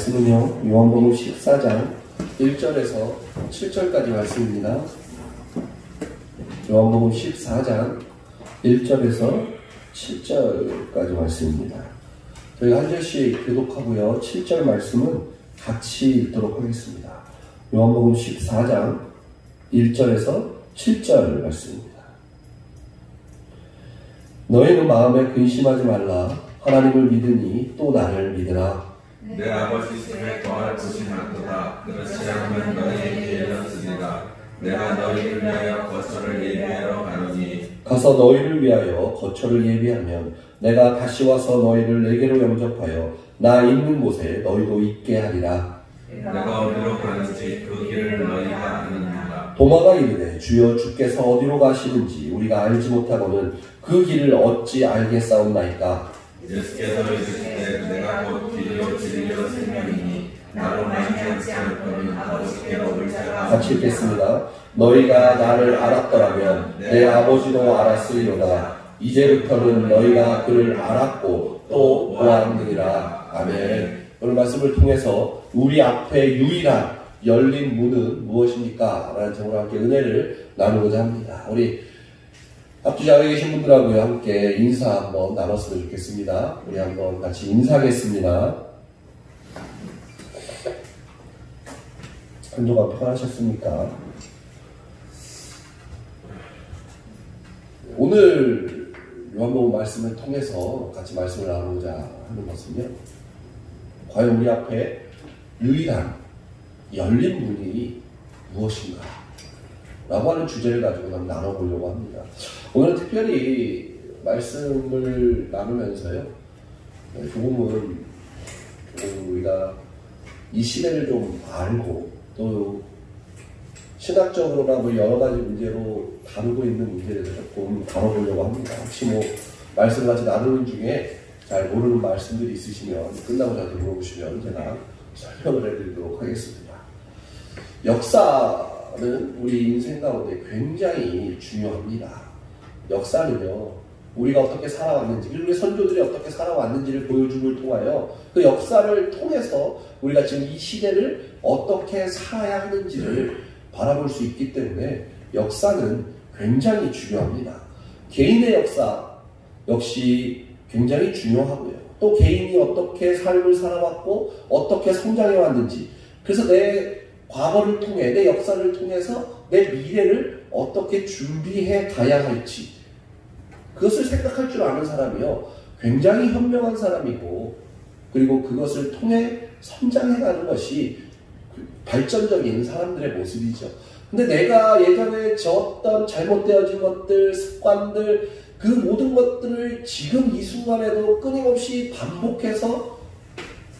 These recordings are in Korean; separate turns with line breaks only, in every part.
말씀은요, 요한복음 14장 1절에서 7절까지 말씀입니다. 요한복음 14장 1절에서 7절까지 말씀입니다. 저희가 한 절씩 교독하고요, 7절 말씀은 같이 읽도록 하겠습니다. 요한복음 14장 1절에서 7절 말씀입니다. 너희는 마음에 근심하지 말라. 하나님을 믿으니 또 나를 믿으라.
내 아버지 집에 거할 곳이 많도다. 그렇지 않으면 너희에게 일렀으리라. 내가 너희를 위하여 거처를 예비하러 가노니
가서 너희를 위하여 거처를 예비하면 내가 다시 와서 너희를 내게로 영접하여 나 있는 곳에 너희도 있게 하리라.
내가 어디로 가는지 그 길을 너희가 아느니라.
도마가 이르되 주여 주께서 어디로 가시는지 우리가 알지 못하고는 그 길을 어찌 알겠사옵나이까.
예수께서 이르시되 내가 곧 길이요 진리요 생명이니 나로 말미암지 않고는 아버지께로 올 자가
같이 읽겠습니다. 너희가 나를 알았더라면 내 아버지도 알았으리로다. 이제부터는 너희가 그를 알았고 또 보았느니라. 아멘. 오늘 말씀을 통해서 우리 앞에 유일한 열린 문은 무엇입니까? 라는 제목으로 함께 은혜를 나누고자 합니다. 우리 앞뒤 자리에 계신 분들하고 함께 인사 한번 나눴으면 좋겠습니다. 우리 한번 같이 인사하겠습니다. 한 주간 평안하셨습니까? 오늘 요한복음 말씀을 통해서 같이 말씀을 나누고자 하는 것은요, 과연 우리 앞에 유일한 열린 문이 무엇인가? 라고 하는 주제를 가지고 한번 나눠보려고 합니다. 오늘은 특별히 말씀을 나누면서요, 조금은 우리가 이 시대를 좀 알고 또 신학적으로나 뭐 여러 가지 문제로 다루고 있는 문제에 대해서 조금 다뤄보려고 합니다. 혹시 뭐 말씀 같이 나누는 중에 잘 모르는 말씀들이 있으시면 끝나고 저한테 물어보시면 제가 설명을 해드리도록 하겠습니다. 역사는 우리 인생 가운데 굉장히 중요합니다. 역사는요, 우리가 어떻게 살아왔는지, 그리고 우리 선조들이 어떻게 살아왔는지를 보여줌을 통하여 그 역사를 통해서 우리가 지금 이 시대를 어떻게 살아야 하는지를 바라볼 수 있기 때문에 역사는 굉장히 중요합니다. 개인의 역사 역시 굉장히 중요하고요. 또 개인이 어떻게 삶을 살아왔고 어떻게 성장해 왔는지, 그래서 내 과거를 통해, 내 역사를 통해서 내 미래를 어떻게 준비해 가야 할지, 그것을 생각할 줄 아는 사람이요, 굉장히 현명한 사람이고, 그리고 그것을 통해 성장해가는 것이 발전적인 사람들의 모습이죠. 근데 내가 예전에 졌던 잘못되어진 것들, 습관들, 그 모든 것들을 지금 이 순간에도 끊임없이 반복해서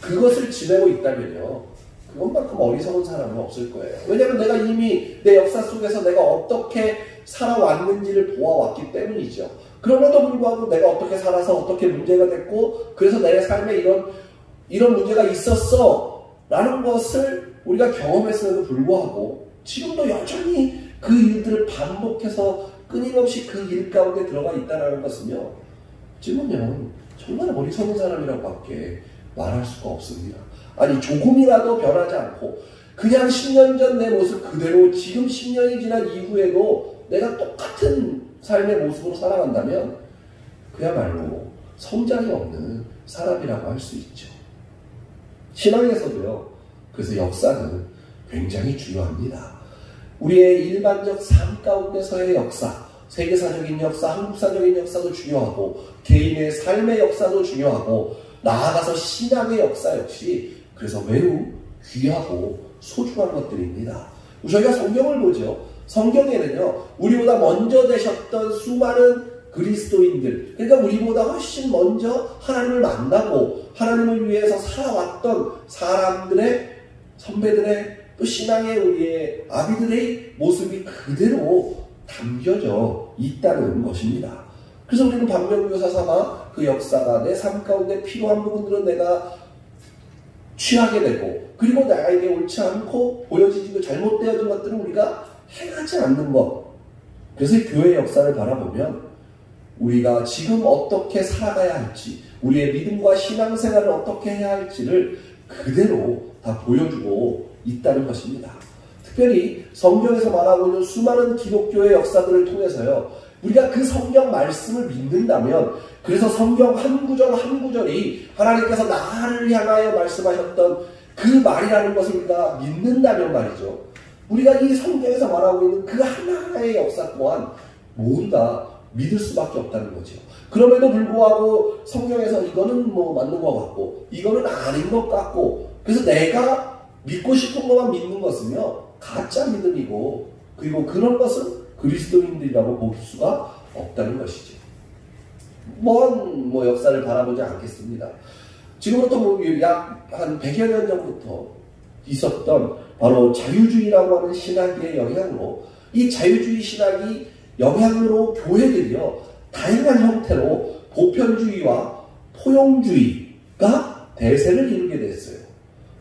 그것을 지내고 있다면요, 그것만큼 어리석은 사람은 없을 거예요. 왜냐하면 내가 이미 내 역사 속에서 내가 어떻게 살아왔는지를 보아왔기 때문이죠. 그럼에도 불구하고 내가 어떻게 살아서 어떻게 문제가 됐고, 그래서 내 삶에 이런 문제가 있었어 라는 것을 우리가 경험했음에도 불구하고 지금도 여전히 그 일들을 반복해서 끊임없이 그 일 가운데 들어가 있다는 것은요, 지금은 정말 어리석은 사람이라고 밖에 말할 수가 없습니다. 아니, 조금이라도 변하지 않고 그냥 10년 전 내 모습 그대로 지금 10년이 지난 이후에도 내가 똑같은 삶의 모습으로 살아간다면 그야말로 성장이 없는 사람이라고 할 수 있죠. 신앙에서도요, 그래서 역사는 굉장히 중요합니다. 우리의 일반적 삶 가운데서의 역사, 세계사적인 역사, 한국사적인 역사도 중요하고, 개인의 삶의 역사도 중요하고, 나아가서 신앙의 역사 역시 그래서 매우 귀하고 소중한 것들입니다. 저희가 성경을 보죠. 성경에는요, 우리보다 먼저 되셨던 수많은 그리스도인들, 그러니까 우리보다 훨씬 먼저 하나님을 만나고 하나님을 위해서 살아왔던 사람들의, 선배들의, 또 신앙의 우리의 아비들의 모습이 그대로 담겨져 있다는 것입니다. 그래서 우리는 반면교사 삼아 그 역사가 내 삶 가운데 필요한 부분들은 내가 취하게 되고, 그리고 나에게 옳지 않고 보여지지도 잘못되어진 것들은 우리가 행하지 않는 것. 그래서 교회의 역사를 바라보면 우리가 지금 어떻게 살아가야 할지, 우리의 믿음과 신앙생활을 어떻게 해야 할지를 그대로 다 보여주고 있다는 것입니다. 특별히 성경에서 말하고 있는 수많은 기독교의 역사들을 통해서요, 우리가 그 성경 말씀을 믿는다면, 그래서 성경 한 구절 한 구절이 하나님께서 나를 향하여 말씀하셨던 그 말이라는 것을 우리가 믿는다면 말이죠, 우리가 이 성경에서 말하고 있는 그 하나하나의 역사 또한 모두 다 믿을 수밖에 없다는 거죠. 그럼에도 불구하고 성경에서 이거는 뭐 맞는 것 같고 이거는 아닌 것 같고, 그래서 내가 믿고 싶은 것만 믿는 것은요 가짜 믿음이고, 그리고 그런 것은 그리스도인들이라고 볼 수가 없다는 것이죠. 뭐 역사를 바라보지 않겠습니다. 지금부터 약 한 100여 년 전부터 있었던 바로 자유주의라고 하는 신학의 영향으로, 이 자유주의 신학이 영향으로 교회들이요 다양한 형태로 보편주의와 포용주의가 대세를 이루게 됐어요.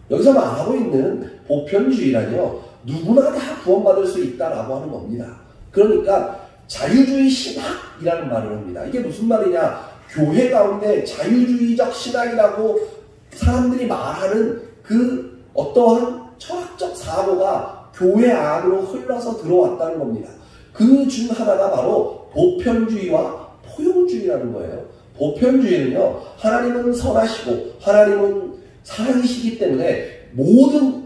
여기서 말하고 있는 보편주의라뇨, 누구나 다 구원받을 수 있다라고 하는 겁니다. 그러니까 자유주의 신학이라는 말을 합니다. 이게 무슨 말이냐, 교회 가운데 자유주의적 신학이라고 사람들이 말하는 그 어떠한 철학적 사고가 교회 안으로 흘러서 들어왔다는 겁니다. 그 중 하나가 바로 보편주의와 포용주의라는 거예요. 보편주의는요, 하나님은 선하시고 하나님은 사랑이시기 때문에 모든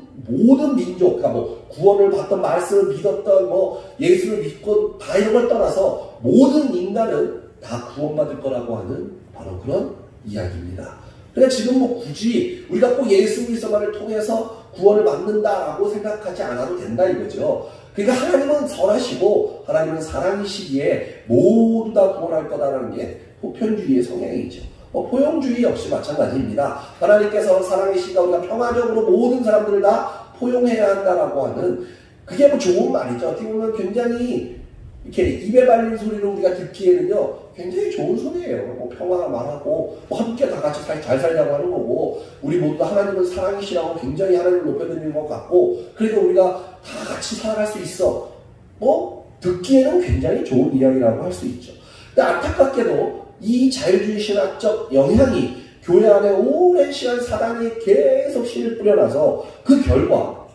민족, 그러니까 뭐 구원을 받던, 말씀을 믿었던, 뭐 예수를 믿고 다 이런 걸 떠나서 모든 인간은 다 구원받을 거라고 하는 바로 그런 이야기입니다. 그러니까 지금 뭐 굳이 우리가 꼭 예수 그리스도만을 통해서 구원을 받는다라고 생각하지 않아도 된다 이거죠. 그러니까 하나님은 선하시고 하나님은 사랑이시기에 모두 다 구원할 거다라는 게 보편주의의 성향이죠. 포용주의 역시 마찬가지입니다. 하나님께서 사랑이시니까 우리가 평화적으로 모든 사람들을 다 포용해야 한다라고 하는, 그게 뭐 좋은 말이죠. 어떻게 보면 굉장히 이렇게 입에 발린 소리를 우리가 듣기에는요 굉장히 좋은 소리예요. 뭐 평화 말하고 뭐 함께 다 같이 잘 살자고 하는 거고, 우리 모두 하나님은 사랑이시라고 굉장히 하나님을 높여드리는 것 같고, 그러니까 우리가 다 같이 살아갈 수 있어. 뭐 듣기에는 굉장히 좋은 이야기라고 할 수 있죠. 근데 안타깝게도 이 자유주의 신학적 영향이 교회 안에 오랜 시간 사단이 계속 씨를 뿌려놔서 그 결과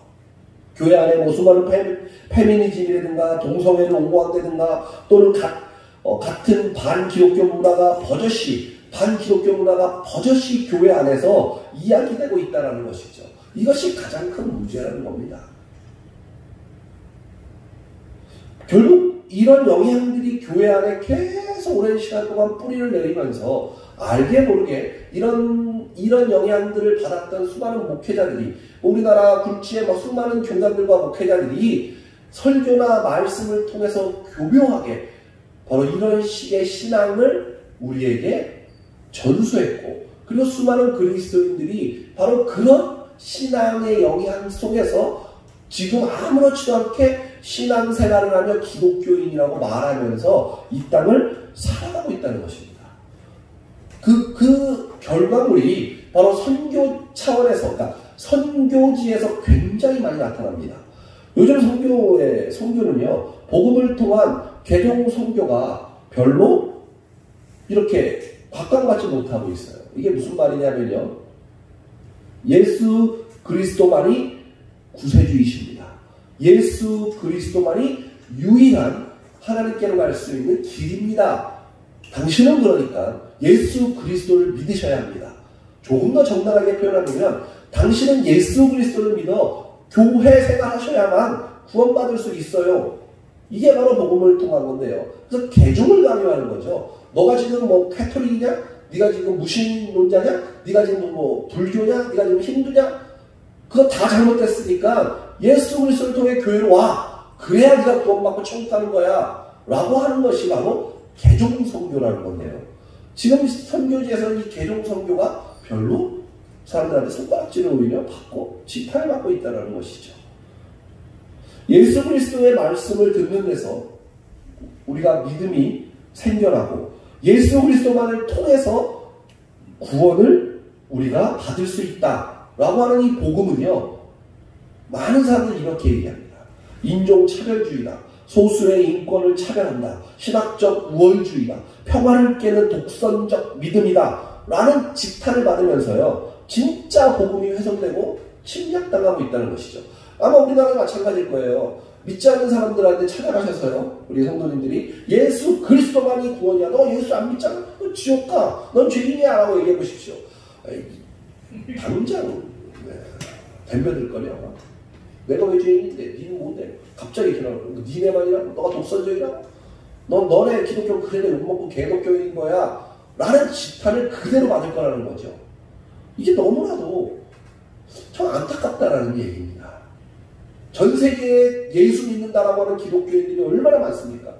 교회 안에 뭐 수많은 페미니즘이라든가 동성애를 옹호한다든가 또는 같은 반기독교 문화가 버젓이 교회 안에서 이야기되고 있다는 것이죠. 이것이 가장 큰 문제라는 겁니다. 결국 이런 영향들이 교회 안에 계속 오랜 시간 동안 뿌리를 내리면서 알게 모르게 이런 영향들을 받았던 수많은 목회자들이, 우리나라 굴지의 수많은 교단들과 목회자들이 설교나 말씀을 통해서 교묘하게 바로 이런 식의 신앙을 우리에게 전수했고, 그리고 수많은 그리스도인들이 바로 그런 신앙의 영향 속에서 지금 아무렇지도 않게 신앙생활을 하며 기독교인이라고 말하면서 이 땅을 살아가고 있다는 것입니다. 그 결과물이 바로 선교 차원에서, 그러니까 선교지에서 굉장히 많이 나타납니다. 요즘 선교는요, 복음을 통한 개종 선교가 별로 이렇게 각광받지 못하고 있어요. 이게 무슨 말이냐면요, 예수 그리스도만이 구세주이십니다. 예수 그리스도만이 유일한 하나님께로 갈 수 있는 길입니다. 당신은 그러니까 예수 그리스도를 믿으셔야 합니다. 조금 더 정당하게 표현하면 당신은 예수 그리스도를 믿어 교회 생활하셔야만 구원받을 수 있어요. 이게 바로 복음을 통한 건데요. 그래서 개종을 강요하는 거죠. 너가 지금 뭐 캐톨릭이냐? 네가 지금 무신론자냐? 네가 지금 뭐 불교냐? 네가 지금 힌두냐? 그거 다 잘못됐으니까 예수 그리스도를 통해 교회로 와. 그래야 네가 구원받고 천국 가는 거야. 라고 하는 것이 바로 개종 선교라는 건데요. 지금 선교지에서 이 개종 선교가 별로 사람들한테 손가락질을 오히려 받고 지탄을 받고 있다는 것이죠. 예수 그리스도의 말씀을 듣는 데서 우리가 믿음이 생겨나고 예수 그리스도만을 통해서 구원을 우리가 받을 수 있다라고 하는 이 복음은요, 많은 사람들이 이렇게 얘기합니다. 인종차별주의다. 소수의 인권을 차별한다. 신학적 우월주의다. 평화를 깨는 독선적 믿음이다. 라는 지탄을 받으면서요, 진짜 복음이 훼손되고 침략당하고 있다는 것이죠. 아마 우리나라도 마찬가지일 거예요. 믿지 않는 사람들한테 찾아가셔서요, 우리 성도님들이 예수 그리스도만이 구원이야. 너 예수 안 믿잖아? 너 지옥 가. 넌 죄인이야. 라고 얘기해 보십시오. 당장 덤벼들 거냐. 내가 왜 죄인인데? 니는 뭔데? 갑자기 이렇게 나오고 니네만이라고? 너가 독선적이라고? 너네 기독교 그래 욕먹고 개독교인 거야. 라는 지탄을 그대로 받을 거라는 거죠. 이게 너무나도 참 안타깝다라는 얘기입니다. 전 세계에 예수 믿는다라고 하는 기독교인들이 얼마나 많습니까?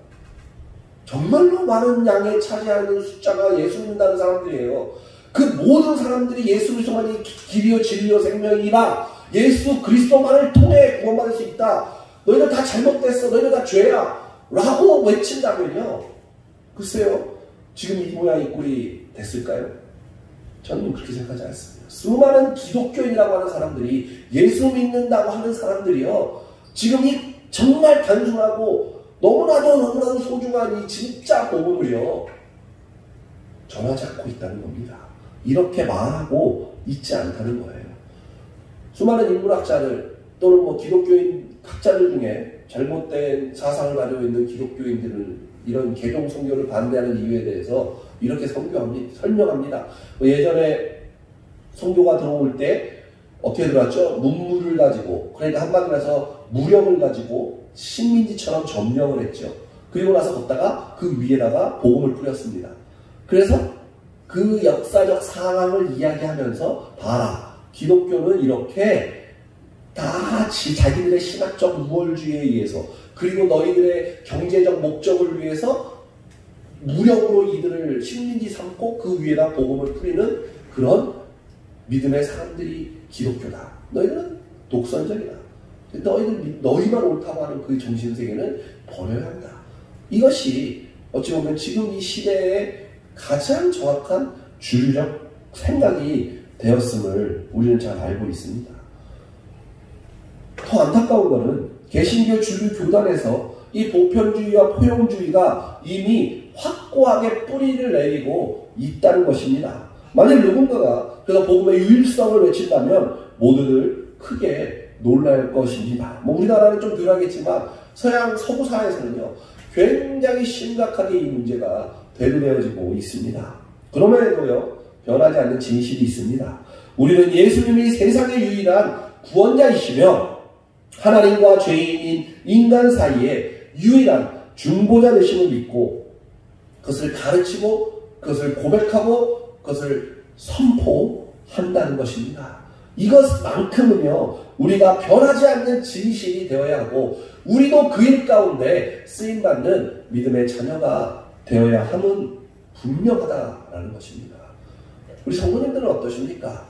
정말로 많은 양에 차지하는 숫자가 예수 믿는다는 사람들이에요. 그 모든 사람들이 예수 그리스도만이 길이요 진리요 생명이라 예수 그리스도만을 통해 구원받을 수 있다. 너희들 다 잘못됐어. 너희들 다 죄야. 라고 외친다면요. 글쎄요. 지금 이 모양 이 꼴이 됐을까요? 저는 그렇게 생각하지 않습니다. 수많은 기독교인이라고 하는 사람들이 예수 믿는다고 하는 사람들이요. 지금 이 정말 단순하고 너무나도 소중한 이 진짜 복음을요. 전하지 않고 있다는 겁니다. 이렇게 말하고 있지 않다는 거예요. 수많은 인문학자들 또는 뭐 기독교인 학자들 중에 잘못된 사상을 가지고 있는 기독교인들은 이런 개종 성교를 반대하는 이유에 대해서 이렇게 설명합니다. 예전에 성교가 들어올 때 어떻게 들어왔죠? 문물을 가지고, 그러니까 한마디로 해서 무령을 가지고 식민지처럼 점령을 했죠. 그리고 나서 걷다가 그 위에다가 복음을 뿌렸습니다. 그래서 그 역사적 상황을 이야기하면서 봐라, 기독교는 이렇게 다 자기들의 신학적 우월주의에 의해서 그리고 너희들의 경제적 목적을 위해서 무력으로 이들을 식민지 삼고 그 위에다 복음을 뿌리는 그런 믿음의 사람들이 기독교다. 너희들은 독선적이다. 너희만 옳다고 하는 그 정신세계는 버려야 한다. 이것이 어찌 보면 지금 이 시대의 가장 정확한 주류적 생각이 되었음을 우리는 잘 알고 있습니다. 더 안타까운 것은 개신교 주류 교단에서 이 보편주의와 포용주의가 이미 확고하게 뿌리를 내리고 있다는 것입니다. 만약 누군가가 그래서 복음의 유일성을 외친다면 모두들 크게 놀랄 것입니다. 뭐 우리나라는 좀 덜하겠지만 서양 서구 사회에서는요 굉장히 심각하게 이 문제가 대두되어지고 있습니다. 그럼에도요 변하지 않는 진실이 있습니다. 우리는 예수님이 세상의 유일한 구원자이시며 하나님과 죄인인 인간 사이에 유일한 중보자 되심을 믿고 그것을 가르치고 그것을 고백하고 그것을 선포한다는 것입니다. 이것만큼은요 우리가 변하지 않는 진실이 되어야 하고 우리도 그 일 가운데 쓰임받는 믿음의 자녀가 되어야 함은 분명하다라는 것입니다. 우리 성도님들은 어떠십니까?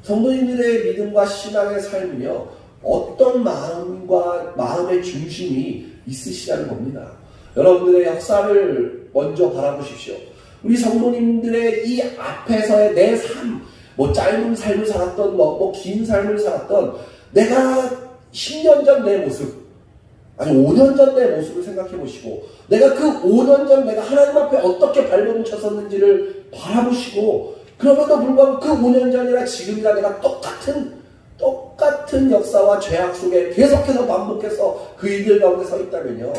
성도님들의 믿음과 신앙의 삶은요 어떤 마음의 중심이 있으시다는 겁니다. 여러분들의 역사를 먼저 바라보십시오. 우리 성도님들의 이 앞에서의 내 삶, 뭐 짧은 삶을 살았던, 긴 삶을 살았던, 내가 10년 전 내 모습, 아니 5년 전 내 모습을 생각해 보시고, 내가 그 5년 전 내가 하나님 앞에 어떻게 발버둥 쳤었는지를 바라보시고, 그럼에도 불구하고 그 5년 전이나 지금이나 내가 똑같은 역사와 죄악 속에 계속해서 반복해서 그 일들 가운데 서 있다면요,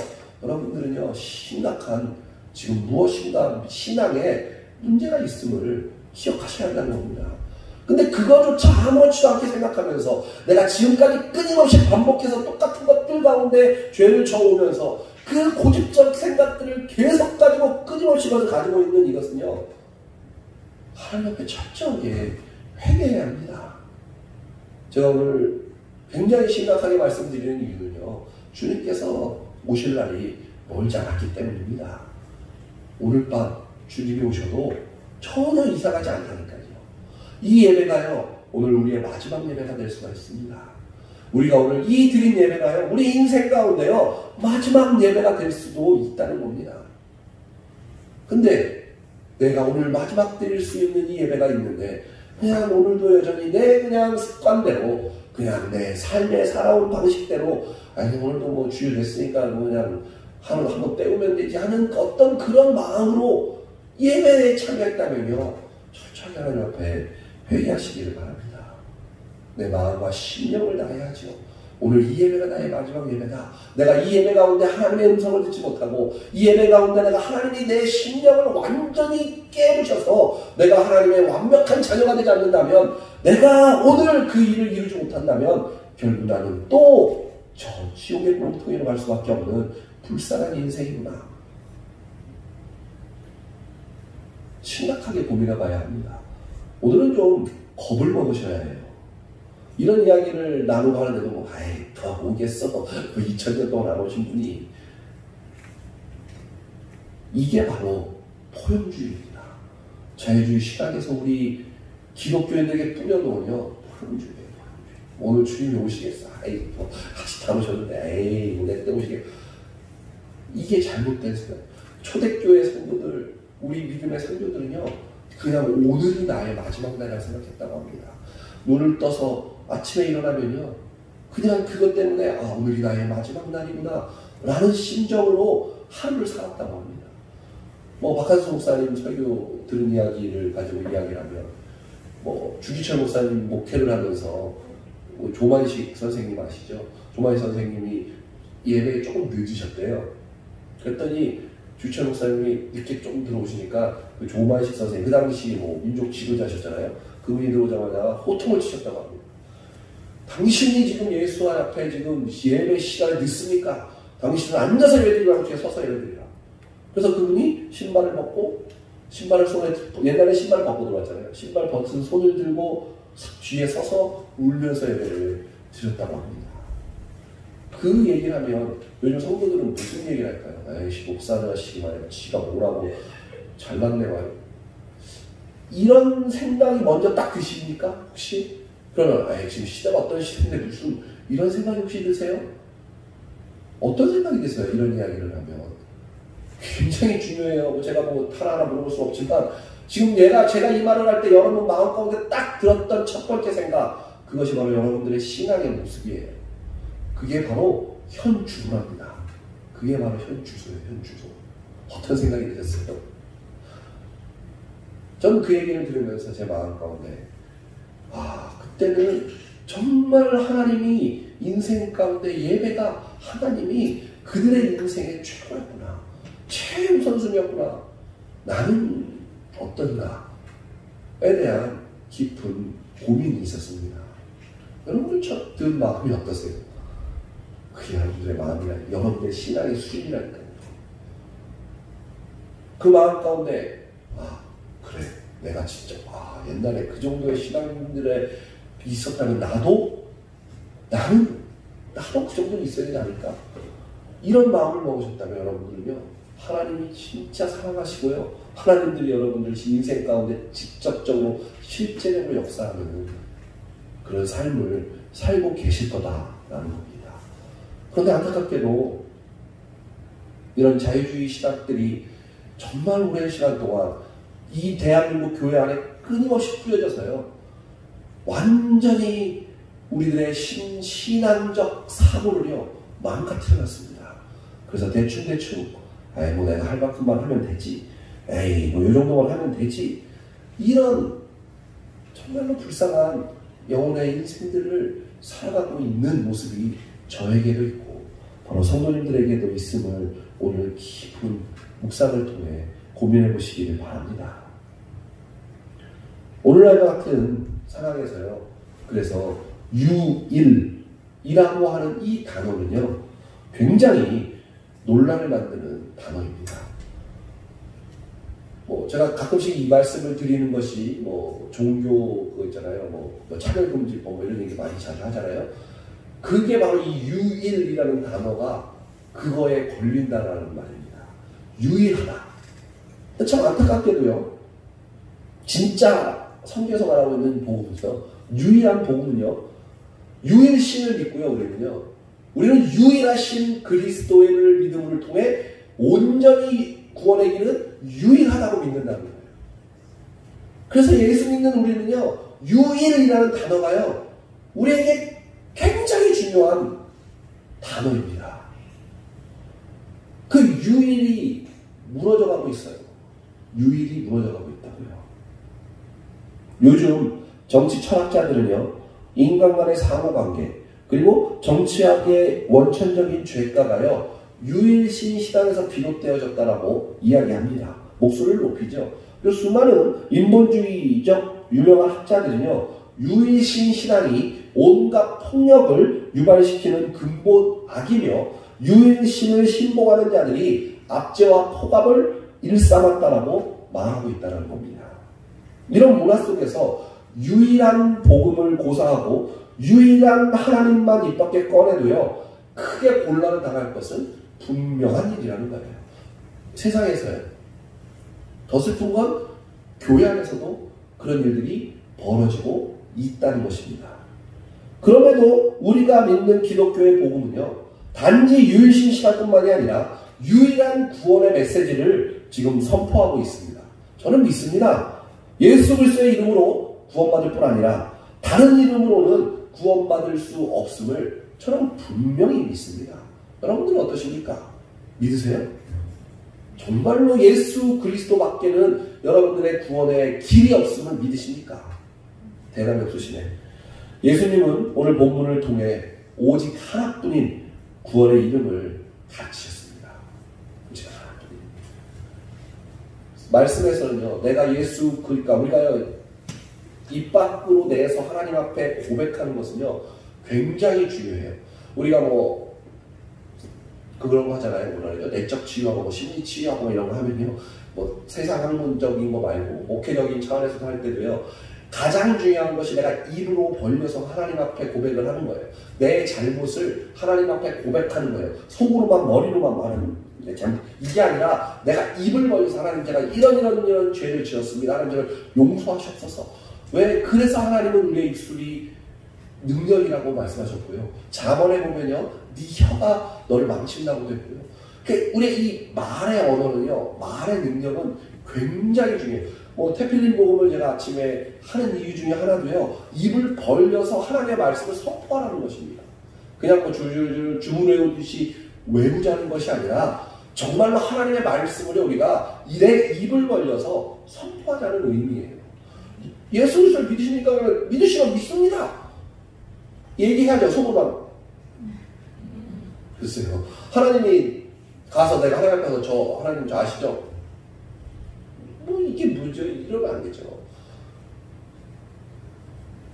여러분들은요 심각한 지금 무엇인가 신앙에 문제가 있음을 기억하셔야 한다는 겁니다. 근데 그거조차 아무렇지도 않게 생각하면서 내가 지금까지 끊임없이 반복해서 똑같은 것들 가운데 죄를 저으면서 그 고집적 생각들을 계속 가지고 끊임없이 가지고 있는 이것은요 하나님 앞에 철저하게 회개해야 합니다. 제가 오늘 굉장히 심각하게 말씀드리는 이유는요 주님께서 오실 날이 멀지 않았기 때문입니다. 오늘 밤 주님이 오셔도 전혀 이상하지 않다니까요. 이 예배가요 오늘 우리의 마지막 예배가 될 수가 있습니다. 우리가 오늘 이 드린 예배가요 우리 인생 가운데요 마지막 예배가 될 수도 있다는 겁니다. 근데 내가 오늘 마지막 드릴 수 있는 이 예배가 있는데 그냥 오늘도 여전히 내 그냥 습관대로 그냥 내 삶에 살아온 방식대로 아니 오늘도 뭐 주일 됐으니까 그냥 한번 때우면 되지 하는 어떤 그런 마음으로 예배에 참여했다면요 철저하게 하나님 앞에 회개하시기를 바랍니다. 내 마음과 심령을 다해야죠. 오늘 이 예배가 나의 마지막 예배다. 내가 이 예배 가운데 하나님의 음성을 듣지 못하고 이 예배 가운데 내가 하나님이 내 심령을 완전히 깨부셔서 내가 하나님의 완벽한 자녀가 되지 않는다면, 내가 오늘 그 일을 이루지 못한다면 결국 나는 또 저 지옥의 공통으로 갈 수밖에 없는 불쌍한 인생이구나. 심각하게 고민해 봐야 합니다. 오늘은 좀 겁을 먹으셔야 해요. 이런 이야기를 나누고 하는데도 뭐, 아이, 더 오겠어. 2000년 동안 안 오신 분이. 이게 바로 포용주의입니다. 자유주의 시각에서 우리 기독교인들에게 뿌려놓으며 포용주의예요. 오늘 주님이 오시겠어. 아이, 뭐, 아직 안 오셨는데, 에이, 뭐, 내 때 오시겠어. 이게 잘못된 생각. 초대교회 성도들, 우리 믿음의 성도들은요, 그냥 오늘이 나의 마지막 날이라고 생각했다고 합니다. 눈을 떠서 아침에 일어나면요, 그냥 그것 때문에 오늘이 나의 마지막 날이구나 라는 심정으로 하루를 살았다고 합니다. 뭐 박한수 목사님 설교 들은 이야기를 가지고 이야기를 하면, 뭐 주기철 목사님 목회를 하면서 조만식 선생님 아시죠? 조만식 선생님이 예배에 조금 늦으셨대요. 그랬더니 주기철 목사님이 늦게 조금 들어오시니까 그 조만식 선생님, 그 당시 뭐 민족 지도자셨잖아요. 그분이 들어오자마자 호통을 치셨다고 합니다. 당신이 지금 예수 앞에 지금 예배 시간이 늦습니까? 당신은 앉아서 예배드리라고 뒤에 서서 예배드리라. 그래서 그분이 신발을 벗고, 신발을 손에, 옛날에 신발을 벗고 들어왔잖아요. 신발 벗은 손을 들고 뒤에 서서 울면서 예배를 드렸다고 합니다. 그 얘기를 하면 요즘 성도들은 무슨 얘기를 할까요? 에이씨, 목사는 하시기만 해요. 지가 뭐라고 잘났네 와요. 이런 생각이 먼저 딱 드십니까? 혹시? 그러면 지금 시대가 어떤 시대인데 무슨 이런 생각이 혹시 드세요? 어떤 생각이 드세요? 이런 이야기를 하면 굉장히 중요해요. 제가 뭐 하나하나 물어볼 수 없지만 지금 제가 이 말을 할 때 여러분 마음 가운데 딱 들었던 첫 번째 생각, 그것이 바로 여러분들의 신앙의 모습이에요. 그게 바로 현주소랍니다. 그게 바로 현주소예요. 현주소. 어떤 생각이 드셨어요? 저는 그 얘기를 들으면서 제 마음 가운데 그때는 정말 하나님이 인생 가운데 예배가 하나님이 그들의 인생의 최고였구나. 최우선순위였구나. 나는 어떤가에 대한 깊은 고민이 있었습니다. 여러분들 첫 든 마음이 어떠세요? 그게 여러분들의 마음이라, 여러분들의 신앙의 수준이라니까요. 그 마음 가운데 그래, 내가 진짜 옛날에 그 정도의 신앙인들에 있었다면 나도 그 정도는 있어야 되지 않을까? 이런 마음을 먹으셨다면 여러분들은요, 하나님이 진짜 사랑하시고요, 하나님들이 여러분들 인생 가운데 직접적으로 실제적으로 역사하는 그런 삶을 살고 계실 거다라는 겁니다. 그런데 안타깝게도 이런 자유주의 시각들이 정말 오랜 시간 동안 이 대한민국 교회 안에 끊임없이 뿌려져서요, 완전히 우리들의 신앙적 사고를요 망가뜨려놨습니다. 그래서 대충 뭐 내가 할 만큼만 하면 되지, 뭐 이 정도만 하면 되지, 이런 정말로 불쌍한 영혼의 인생들을 살아가고 있는 모습이 저에게도 있고 바로 성도님들에게도 있음을 오늘 깊은 묵상을 통해 고민해 보시기를 바랍니다. 오늘날과 같은 상황에서요, 그래서 유일이라고 하는 이 단어는요 굉장히 논란을 만드는 단어입니다. 뭐 제가 가끔씩 이 말씀을 드리는 것이 뭐 종교 그거 있잖아요, 뭐 차별금지법 뭐 이런 얘기 많이 자주 하잖아요. 그게 바로 이 유일이라는 단어가 그거에 걸린다라는 말입니다. 유일하다. 참 안타깝게도요, 진짜 성경에서 말하고 있는 복음에서 유일한 복음은요, 유일신을 믿고요, 우리는 유일하신 그리스도를 믿음을 통해 온전히 구원의 길은 유일하다고 믿는다는 거예요. 그래서 예수 믿는 우리는요, 유일이라는 단어가요 우리에게 굉장히 중요한 단어입니다. 그 유일이 무너져가고 있어요. 유일이 무너져가고 있다고요. 요즘 정치 철학자들은요, 인간 간의 상호관계, 그리고 정치학의 원천적인 죄가가요, 유일신 시당에서 비롯되어졌다라고 이야기합니다. 목소리를 높이죠. 그리고 수많은 인본주의적 유명한 학자들은요, 유일신 신앙이 온갖 폭력을 유발시키는 근본 악이며 유일신을 신봉하는 자들이 압제와 폭압을 일삼았다라고 말하고 있다는 겁니다. 이런 문화 속에서 유일한 복음을 고사하고 유일한 하나님만 입 밖에 꺼내도요, 크게 곤란을 당할 것은 분명한 일이라는 거예요. 세상에서요. 더 슬픈 건 교회 안에서도 그런 일들이 벌어지고 있다는 것입니다. 그럼에도 우리가 믿는 기독교의 복음은요, 단지 유일신 신앙뿐만이 아니라 유일한 구원의 메시지를 지금 선포하고 있습니다. 저는 믿습니다. 예수 그리스도의 이름으로 구원받을 뿐 아니라 다른 이름으로는 구원받을 수 없음을 저는 분명히 믿습니다. 여러분들은 어떠십니까? 믿으세요? 정말로 예수 그리스도밖에는 여러분들의 구원의 길이 없음을 믿으십니까? 대답이 없으시네. 예수님은 오늘 본문을 통해 오직 하나뿐인 구원의 이름을 가르치셨습니다. 오직 하나뿐인. 말씀에서는요, 내가 예수, 그러니까 우리가 입 밖으로 내서 하나님 앞에 고백하는 것은요, 굉장히 중요해요. 우리가 그런 거 하잖아요. 뭐라 그러죠? 내적 치유하고 심리 치유하고 이런 거 하면요, 세상 학문적인 거 말고 목회적인 차원에서 할 때도요, 가장 중요한 것이 내가 입으로 벌려서 하나님 앞에 고백을 하는 거예요. 내 잘못을 하나님 앞에 고백하는 거예요. 속으로만 머리로만 말하는 이게 아니라 내가 입을 벌려서 하나님, 제가 이런 죄를 지었습니다. 하나님 저를 용서하셨어서. 왜? 그래서 하나님은 우리의 입술이 능력이라고 말씀하셨고요. 잠언에 보면요, 네 혀가 너를 망친다고 되고요. 우리의 이 말의 언어는요, 말의 능력은 굉장히 중요해요. 태필린 복음을 제가 아침에 하는 이유 중에 하나도요, 입을 벌려서 하나님의 말씀을 선포하라는 것입니다. 그냥 줄줄줄 주문 외우듯이 외우자는 것이 아니라 정말로 하나님의 말씀을 우리가 내 입을 벌려서 선포하자는 의미예요. 예수 그리스도를 믿으십니까? 믿으시면 믿습니다. 얘기해야죠, 속으로만. 글쎄요. 하나님이 가서 내가 하나님 앞에서 하나님 저 아시죠? 이게 뭐죠? 이러면 안 되죠.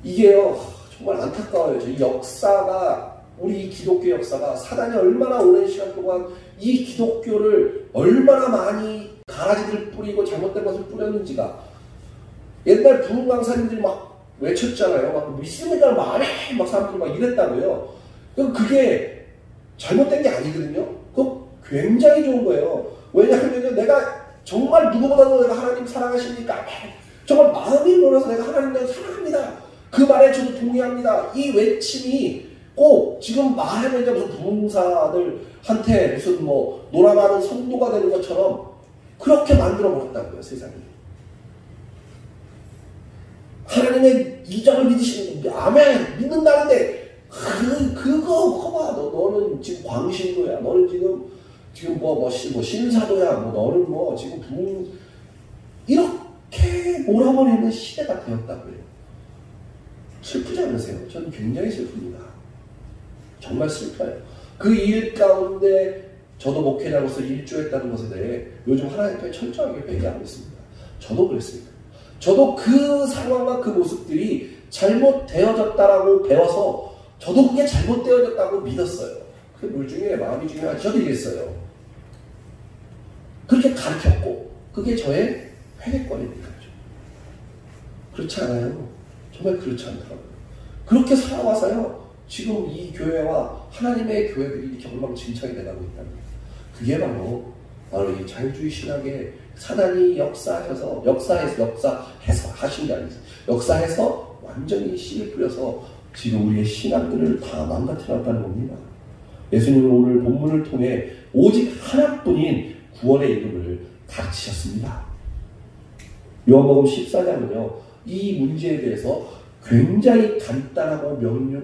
이게요, 정말 안타까워요. 이 역사가, 우리 이 기독교 역사가 사단이 얼마나 오랜 시간 동안 이 기독교를 얼마나 많이 가라지를 뿌리고 잘못된 것을 뿌렸는지가, 옛날 부흥 강사님들이 막 외쳤잖아요. 막 믿습니다 말해! 막 사람들이 막 이랬다고요. 그게 잘못된 게 아니거든요. 그거 굉장히 좋은 거예요. 왜냐하면 내가 정말 누구보다도 내가 하나님 사랑하십니까? 정말 마음이 놀라서 내가 하나님을 사랑합니다. 그 말에 저도 동의합니다. 이 외침이 꼭 지금 말하면 이제 무슨 부흥사들한테 무슨 놀아가는 성도가 되는 것처럼 그렇게 만들어 버렸다고요, 세상이. 하나님의 이정을 믿으시는, 아멘! 믿는다는데, 그거 봐봐. 너는 지금 광신도야. 너는 지금 신사도야. 너는 지금 부흥, 이렇게 몰아버리는 시대가 되었다고요. 슬프지 않으세요? 저는 굉장히 슬픕니다. 정말 슬퍼요. 그 일 가운데 저도 목회자로서 일조했다는 것에 대해 요즘 하나님 앞에 철저하게 회개하고 있습니다. 저도 그랬습니다. 저도 그 상황과 그 모습들이 잘못되어졌다라고 배워서 저도 그게 잘못되어졌다고 믿었어요. 그게 물 중에 마음이 중요하지. 저도 이랬어요. 그렇게 가르쳤고 그게 저의 회개권입니다. 그렇지 않아요? 정말 그렇지 않더라고요. 그렇게 살아와서요, 지금 이 교회와 하나님의 교회들이 이렇게 엉망진창이 돼가고 있답니다. 그게 바로 이 자유주의 신학의 사단이 역사해서 하신 게 아니죠. 역사해서 완전히 씨를 뿌려서 지금 우리의 신앙들을 다 망가뜨렸다는 겁니다. 예수님은 오늘 본문을 통해 오직 하나뿐인 구원의 이름을 가르치셨습니다. 요한복음 14장은요, 이 문제에 대해서 굉장히 간단하고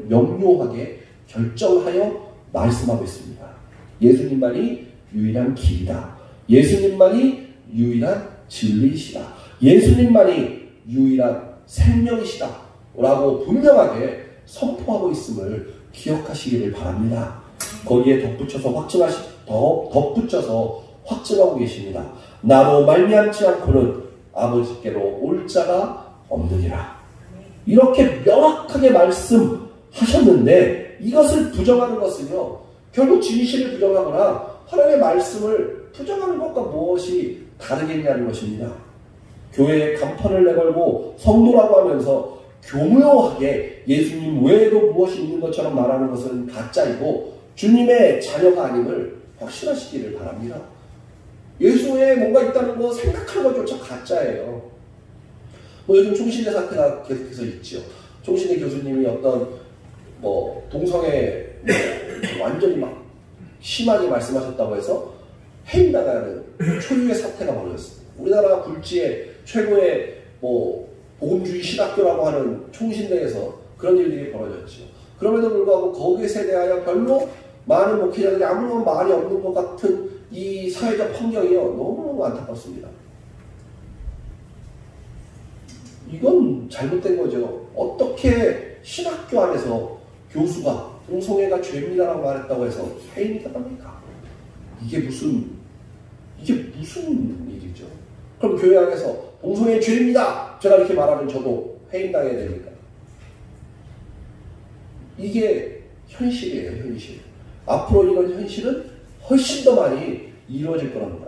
명료하게 결정하여 말씀하고 있습니다. 예수님만이 유일한 길이다. 예수님만이 유일한 진리이시다. 예수님만이 유일한 생명이시다. 라고 분명하게 선포하고 있음을 기억하시기를 바랍니다. 거기에 덧붙여서 확증하고 계십니다. 나로 말미암지 않고는 아버지께로 올 자가 없느니라. 이렇게 명확하게 말씀하셨는데 이것을 부정하는 것은요, 결국 진실을 부정하거나 하나님의 말씀을 부정하는 것과 무엇이 다르겠냐는 것입니다. 교회에 간판을 내걸고 성도라고 하면서 교묘하게 예수님 외에도 무엇이 있는 것처럼 말하는 것은 가짜이고 주님의 자녀가 아님을 확신하시기를 바랍니다. 예수 외에 뭔가 있다는 거 생각하는 것조차 가짜예요. 요즘 총신의 사태가 계속해서 있죠. 총신의 교수님이 어떤 동성애 완전히 막 심하게 말씀하셨다고 해서 해임당하는 초유의 사태가 벌어졌습니다. 우리나라 굴지의 최고의 복음주의 신학교라고 하는 총신대에서 그런 일들이 벌어졌죠. 그럼에도 불구하고 거기에 대하여 별로 많은 목회자들이 아무런 말이 없는 것 같은 이 사회적 환경이요, 너무너무 안타깝습니다. 이건 잘못된 거죠. 어떻게 신학교 안에서 교수가 동성애가 죄입니다라고 말했다고 해서 해임이 당합니까? 이게 무슨 일이죠? 그럼 교회 안에서 동성애 죄입니다! 제가 이렇게 말하면 저도 해임당해야 됩니까? 이게 현실이에요, 현실. 앞으로 이런 현실은 훨씬 더 많이 이루어질 거랍니다.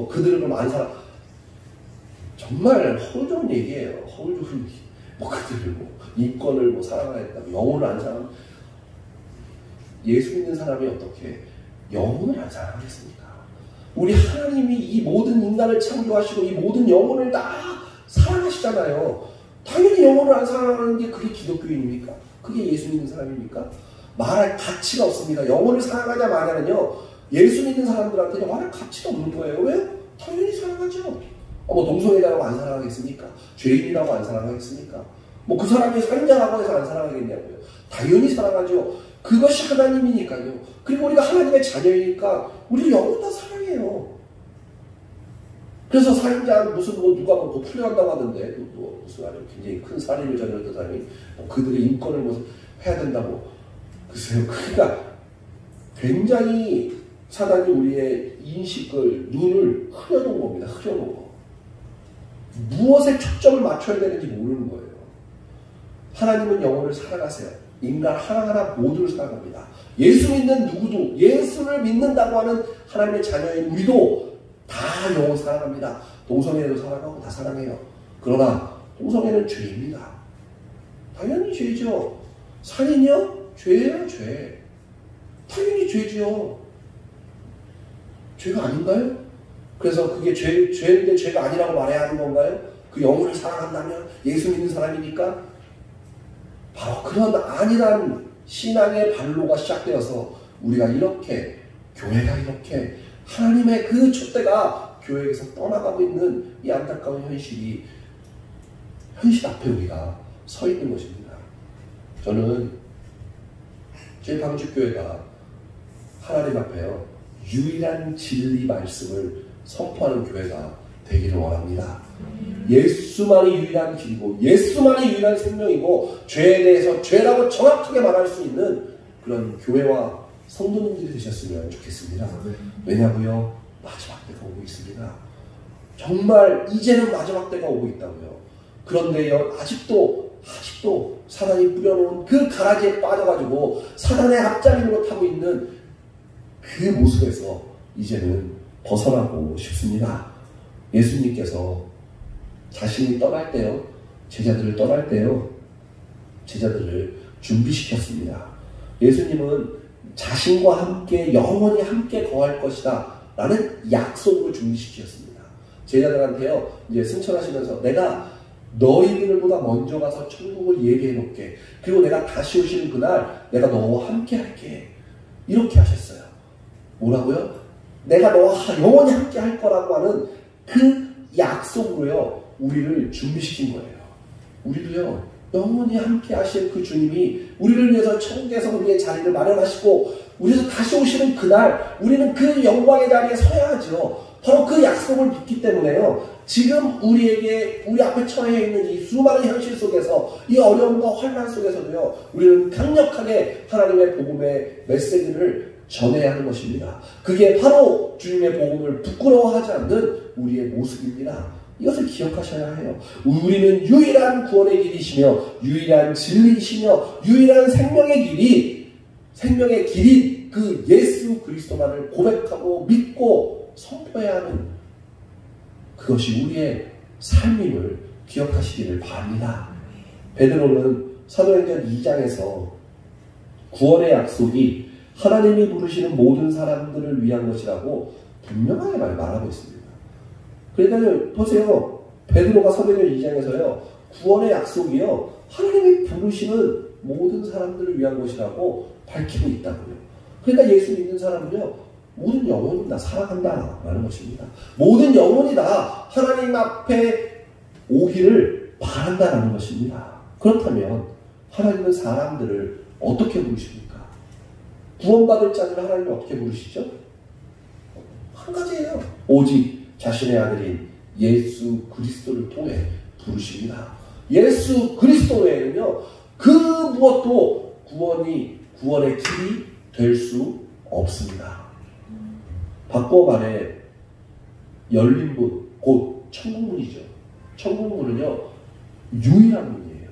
그들을 그럼 안 살아. 정말 허울 좋은 얘기예요. 허울 좋은 얘기. 그들을 인권을 사랑하겠다고 영혼을 안 사랑. 예수 믿는 사람이 어떻게 영혼을 안 사랑하겠습니까? 우리 하나님이 이 모든 인간을 창조하시고 이 모든 영혼을 다 사랑하시잖아요. 당연히 영혼을 안 사랑하는 게 그게 기독교인입니까? 그게 예수 믿는 사람입니까? 말할 가치가 없습니다. 영혼을 사랑하냐 마냐는요, 예수 믿는 사람들한테는 말할 가치가 없는 거예요. 왜요? 당연히 사랑하죠. 동성애자라고 안 사랑하겠습니까? 죄인이라고 안 사랑하겠습니까? 그 사람이 살인자라고 해서 안 사랑하겠냐고요. 당연히 사랑하죠. 그것이 하나님이니까요. 그리고 우리가 하나님의 자녀이니까 우리 영혼 다 사랑해요. 그래서 살인자 누가 풀려간다고 하는데 무슨 아주 굉장히 큰 살인을 저질렀던 사람이 그들의 인권을 해야 된다고. 글쎄요. 그러니까 굉장히 사단이 우리의 인식을, 눈을 흐려놓은 겁니다. 흐려놓은 거. 무엇에 초점을 맞춰야 되는지 모르는 거예요. 하나님은 영혼을 사랑하세요. 인간 하나하나 모두를 사랑합니다. 예수 믿는 누구도, 예수를 믿는다고 하는 하나님의 자녀인 우리도 다 영혼 사랑합니다. 동성애도 사랑하고 다 사랑해요. 그러나 동성애는 죄입니다. 당연히 죄죠. 살인이요? 죄예요, 죄. 당연히 죄죠. 죄가 아닌가요? 그래서 그게 죄인데 죄가 아니라고 말해야 하는 건가요? 그 영혼을 사랑한다면 예수 믿는 사람이니까? 바로 그런 안일한 신앙의 발로가 시작되어서 우리가 이렇게, 교회가 이렇게 하나님의 그 촛대가 교회에서 떠나가고 있는 이 안타까운 현실 앞에 우리가 서 있는 것입니다. 저는 제 방주교회가 하나님 앞에요, 유일한 진리 말씀을 선포하는 교회가 되기를 원합니다. 예수만이 유일한 길이고 예수만이 유일한 생명이고 죄에 대해서 죄라고 정확하게 말할 수 있는 그런 교회와 성도님들이 되셨으면 좋겠습니다. 왜냐고요? 마지막 때가 오고 있습니다. 정말 이제는 마지막 때가 오고 있다고요. 그런데요, 아직도 사단이 뿌려놓은 그 가라지에 빠져가지고 사단의 앞자리로 타고 있는 그 모습에서 이제는 벗어나고 싶습니다. 예수님께서 자신이 떠날 때요, 제자들을 떠날 때요, 제자들을 준비시켰습니다. 예수님은 자신과 함께 영원히 함께 거할 것이다 라는 약속으로 준비시켰습니다. 제자들한테요, 이제 승천하시면서 내가 너희들보다 먼저 가서 천국을 예비해 놓게, 그리고 내가 다시 오시는 그날 내가 너와 함께 할게, 이렇게 하셨어요. 뭐라고요? 내가 너와 영원히 함께 할 거라고 하는 그 약속으로요, 우리를 준비시킨 거예요. 우리도요, 영원히 함께 하실 그 주님이 우리를 위해서 천국에서 우리의 자리를 마련하시고 우리에서 다시 오시는 그날 우리는 그 영광의 자리에 서야 하죠. 바로 그 약속을 믿기 때문에요. 지금 우리에게 우리 앞에 처해 있는 이 수많은 현실 속에서 이 어려움과 환난 속에서도요. 우리는 강력하게 하나님의 복음의 메시지를 전해야 하는 것입니다. 그게 바로 주님의 복음을 부끄러워하지 않는 우리의 모습입니다. 이것을 기억하셔야 해요. 우리는 유일한 구원의 길이시며 유일한 진리이시며 유일한 생명의 길인 그 예수 그리스도만을 고백하고 믿고 선포해야 하는 그것이 우리의 삶임을 기억하시기를 바랍니다. 베드로는 사도행전 2장에서 구원의 약속이 하나님이 부르시는 모든 사람들을 위한 것이라고 분명하게 말하고 있습니다. 그러니까 보세요. 베드로가 사도행전 2장에서요. 구원의 약속이요. 하나님이 부르시는 모든 사람들을 위한 것이라고 밝히고 있다고요. 그러니까 예수 믿는 사람은요. 모든 영혼이 다 살아간다라는 것입니다. 모든 영혼이 다 하나님 앞에 오기를 바란다라는 것입니다. 그렇다면 하나님은 사람들을 어떻게 부르십니까? 구원받을 자들을 하나님이 어떻게 부르시죠? 한 가지예요. 오직 자신의 아들인 예수 그리스도를 통해 부르십니다. 예수 그리스도 외에는요. 그 무엇도 구원의 길이 될 수 없습니다. 바꿔 말해 열린 문, 곧 천국문이죠. 천국문은요. 유일한 문이에요.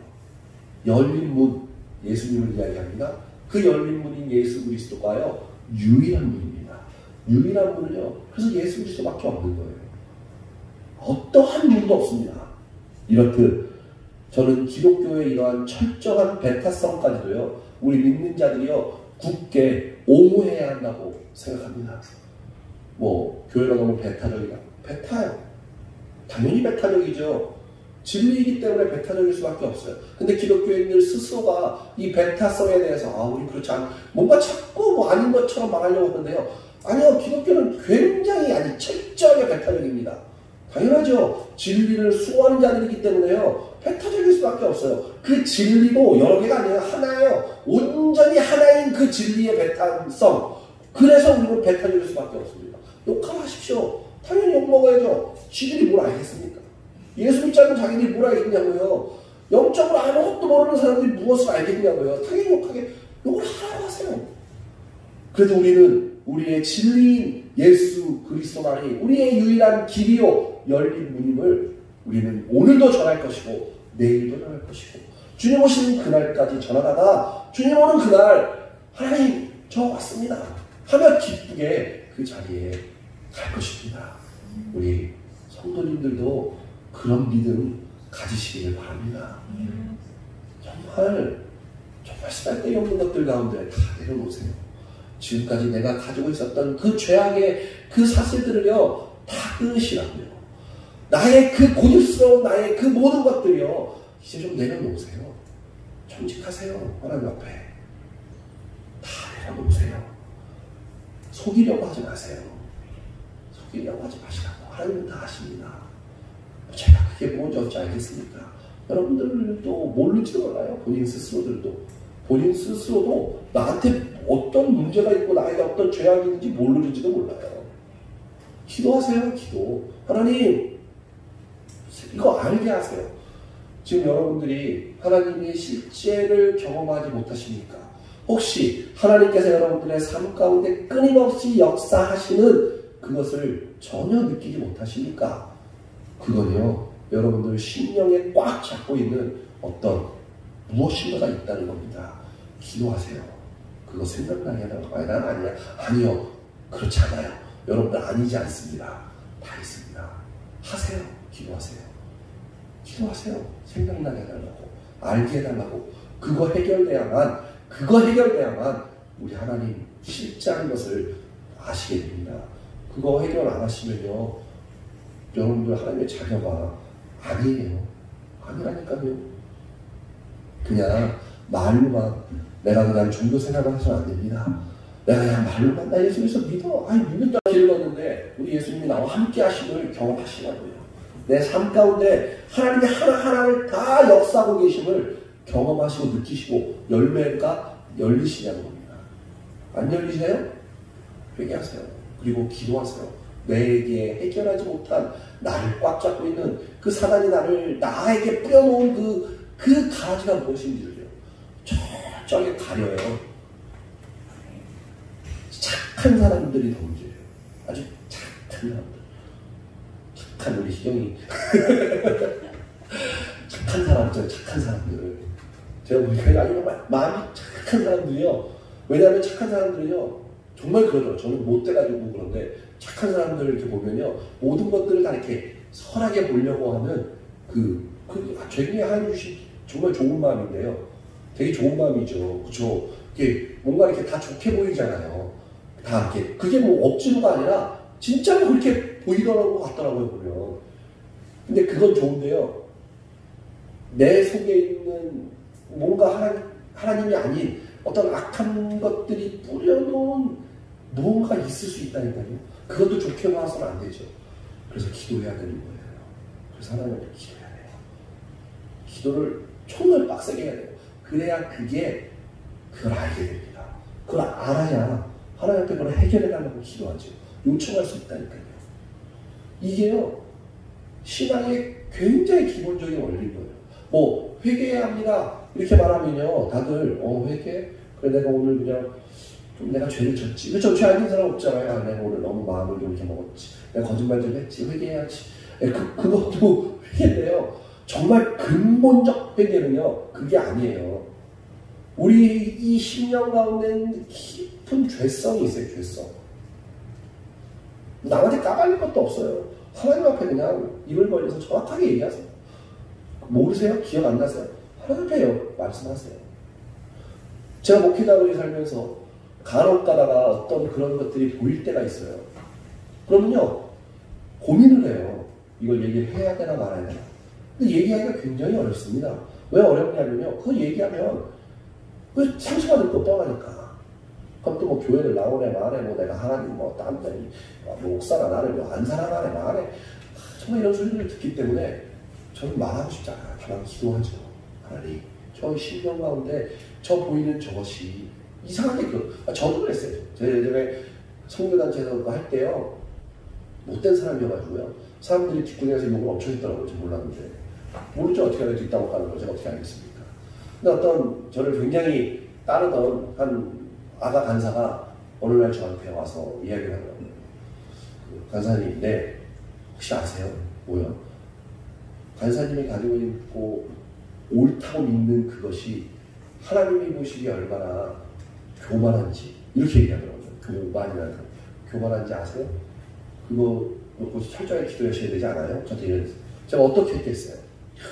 열린 문, 예수님을 이야기합니다. 그 열린 문인 예수 그리스도가요. 유일한 문입니다. 유일한 문은요. 그래서 예수 그리스도밖에 없는 거예요. 어떠한 문도 없습니다. 이렇듯 저는 기독교의 이러한 철저한 배타성까지도요. 우리 믿는 자들이요. 굳게 옹호해야 한다고 생각합니다. 교회가 너무 배타적이다. 배타요. 당연히 배타적이죠. 진리이기 때문에 배타적일 수밖에 없어요. 근데 기독교인들 스스로가 이 배타성에 대해서 우리 그렇지 않아. 뭔가 자꾸 아닌 것처럼 말하려고 하는데요. 아니요. 기독교는 굉장히 철저하게 배타적입니다. 당연하죠. 진리를 수호하는 자들이기 때문에요. 배타적일 수밖에 없어요. 그 진리도 여러 개가 아니라 하나예요. 온전히 하나인 그 진리의 배타성. 그래서 우리는 배타적일 수밖에 없습니다. 욕하십시오. 당연히 욕먹어야죠. 지들이 뭘 알겠습니까? 예수 믿지 않는 자기들이 뭘 알겠냐고요. 영적으로 아무것도 모르는 사람들이 무엇을 알겠냐고요. 당연히 욕을 하라고 하세요. 그래도 우리는 우리의 진리인 예수 그리스도만이 우리의 유일한 길이요 열린 문임을 우리는 오늘도 전할 것이고 내일도 전할 것이고 주님 오시는 그날까지 전하다가 주님 오는 그날 하나님 저 왔습니다 하며 기쁘게 그 자리에 갈 것입니다. 우리 성도님들도 그런 믿음 가지시기를 바랍니다. 정말 쓸데없는 것들 가운데 다 내려놓으세요. 지금까지 내가 가지고 있었던 그 죄악의 그 사실들을요 다 끊으시라고요. 나의 그 고집스러운 나의 그 모든 것들이요 이제 좀 내려놓으세요. 정직하세요. 하나님 앞에 다 내려놓으세요. 속이려고 하지 마세요. 속이려고 하지 마시라고. 하나님은 다 아십니다. 제가 그게 뭔지 알겠습니까? 여러분들도 모를지도 몰라요. 본인 스스로도 나한테 어떤 문제가 있고 나에게 어떤 죄악이 있는지 모르는지도 몰라요. 기도하세요. 기도. 하나님 이거 알게 하세요. 지금 여러분들이 하나님의 실제를 경험하지 못하십니까? 혹시 하나님께서 여러분들의 삶 가운데 끊임없이 역사하시는 그것을 전혀 느끼지 못하십니까? 그건요 여러분들 심령에 꽉 잡고 있는 어떤 무엇인가가 있다는 겁니다. 기도하세요. 그거 생각나게 하다가 난 아니야. 아니요. 그렇지 않아요. 여러분들 아니지 않습니다. 다 있습니다. 하세요. 기도하세요. 기도하세요. 생각나게 해달라고. 알게 해달라고. 그거 해결돼야만 우리 하나님 실제한 것을 아시게 됩니다. 그거 해결 안 하시면요 여러분들 하나님의 자녀가 아니에요. 아니라니까요. 그냥 말로만 내가 그냥 종교 생각을 해서는 안 됩니다. 내가 그냥 말로만 나 예수 그리스도 믿어. 믿는다 길을 걷는데 우리 예수님이 나와 함께 하심을 경험하시라고요. 내 삶 가운데 하나님이 하나하나를 다 역사하고 계심을 경험하시고 느끼시고 열매가 열리시냐는 겁니다. 안 열리세요? 회개하세요. 그리고 기도하세요. 내게 해결하지 못한 나를 꽉 잡고 있는 그 사단이 나에게 뿌려놓은 그 가지가 무엇인지를요. 철저하게 가려요. 착한 사람들이 더 문제예요. 아주 착한 사람들. 착한 우리 시경이. 착한 사람들, 착한 사람들. 제가 보니까 아주 마음이 착한 사람들이요. 왜냐하면 착한 사람들은요, 정말 그러죠. 저는 못 돼가지고 그런데 착한 사람들을 이렇게 보면요, 모든 것들을 다 이렇게 선하게 보려고 하는 굉장히 하나님 주신 정말 좋은 마음인데요. 되게 좋은 마음이죠. 그렇죠? 이게 뭔가 이렇게 다 좋게 보이잖아요. 다 이렇게 그게 뭐 억지로가 아니라 진짜로 그렇게 보이더라고 같더라고요 보면. 근데 그건 좋은데요. 내 속에 있는 뭔가 하나님이 아닌 어떤 악한 것들이 뿌려놓은 무언가 있을 수 있다니까요. 그것도 좋게 봐서는 안 되죠. 그래서 기도해야 되는 거예요. 그래서 하나님께 기도해야 돼요. 기도를 정말 빡세게 해야 돼요. 그래야 그걸 알게 됩니다. 그걸 알아야 하나님 앞에 그걸 해결해달라고 기도하죠. 요청할 수 있다니까요. 이게요, 신앙의 굉장히 기본적인 원리인 거예요. 뭐 회개해야 합니다 이렇게 말하면요, 다들 회개? 그래 내가 오늘 그냥 좀 내가 죄를 졌지. 그렇죠? 죄 아닌 사람 없잖아요. 내가 오늘 너무 마음을 좀 이렇게 먹었지. 내가 거짓말 좀 했지. 회개해야지. 그것도 회개인데요. 정말 근본적 회개는요, 그게 아니에요. 우리 이 심령 가운데는 깊은 죄성이 있어요. 죄성. 남한테 까발릴 것도 없어요. 하나님 앞에 그냥 입을 벌려서 정확하게 얘기하세요. 모르세요? 기억 안 나세요? 하나님 앞에 말씀하세요. 제가 목회자로 살면서 간혹 가다가 어떤 그런 것들이 보일 때가 있어요. 그러면요, 고민을 해요. 이걸 얘기를 해야 되나 말아야 되나. 근데 얘기하기가 굉장히 어렵습니다. 왜 어렵냐면요, 그거 얘기하면 상처받을 거 뻔하니까. 그럼 또 뭐 교회를 나오네 말해, 뭐 내가 하나님 뭐 딴데 목사가 나를 뭐 안 사랑하네 말해. 정말 이런 소리를 듣기 때문에 저는 말하고 싶지 않아요. 그냥 기도하죠. 하나님, 저 심령 가운데 저 보이는 저것이 이상하게 저도 그랬어요. 제가 예전에 성교단체에서 할 때요, 못된 사람이어가지고요, 사람들이 뒷구녕에서 욕을 엄청 했더라고요. 저 몰랐는데. 모르죠. 어떻게 하면 뒷담화 가는 걸 제가 어떻게 알겠습니까? 근데 어떤 저를 굉장히 따르던 한 아가 간사가 어느 날 저한테 와서 이야기를 하더라고요. 간사님, 네, 혹시 아세요? 뭐요? 간사님이 가지고 있고 옳다고 믿는 그것이 하나님이 보시기에 얼마나 교만한지, 이렇게 얘기하더라고요. 교만이라는, 교만한지 아세요? 그거 놓고 철저하게 기도하셔야 되지 않아요? 저한테 이랬어요. 제가 어떻게 했겠어요?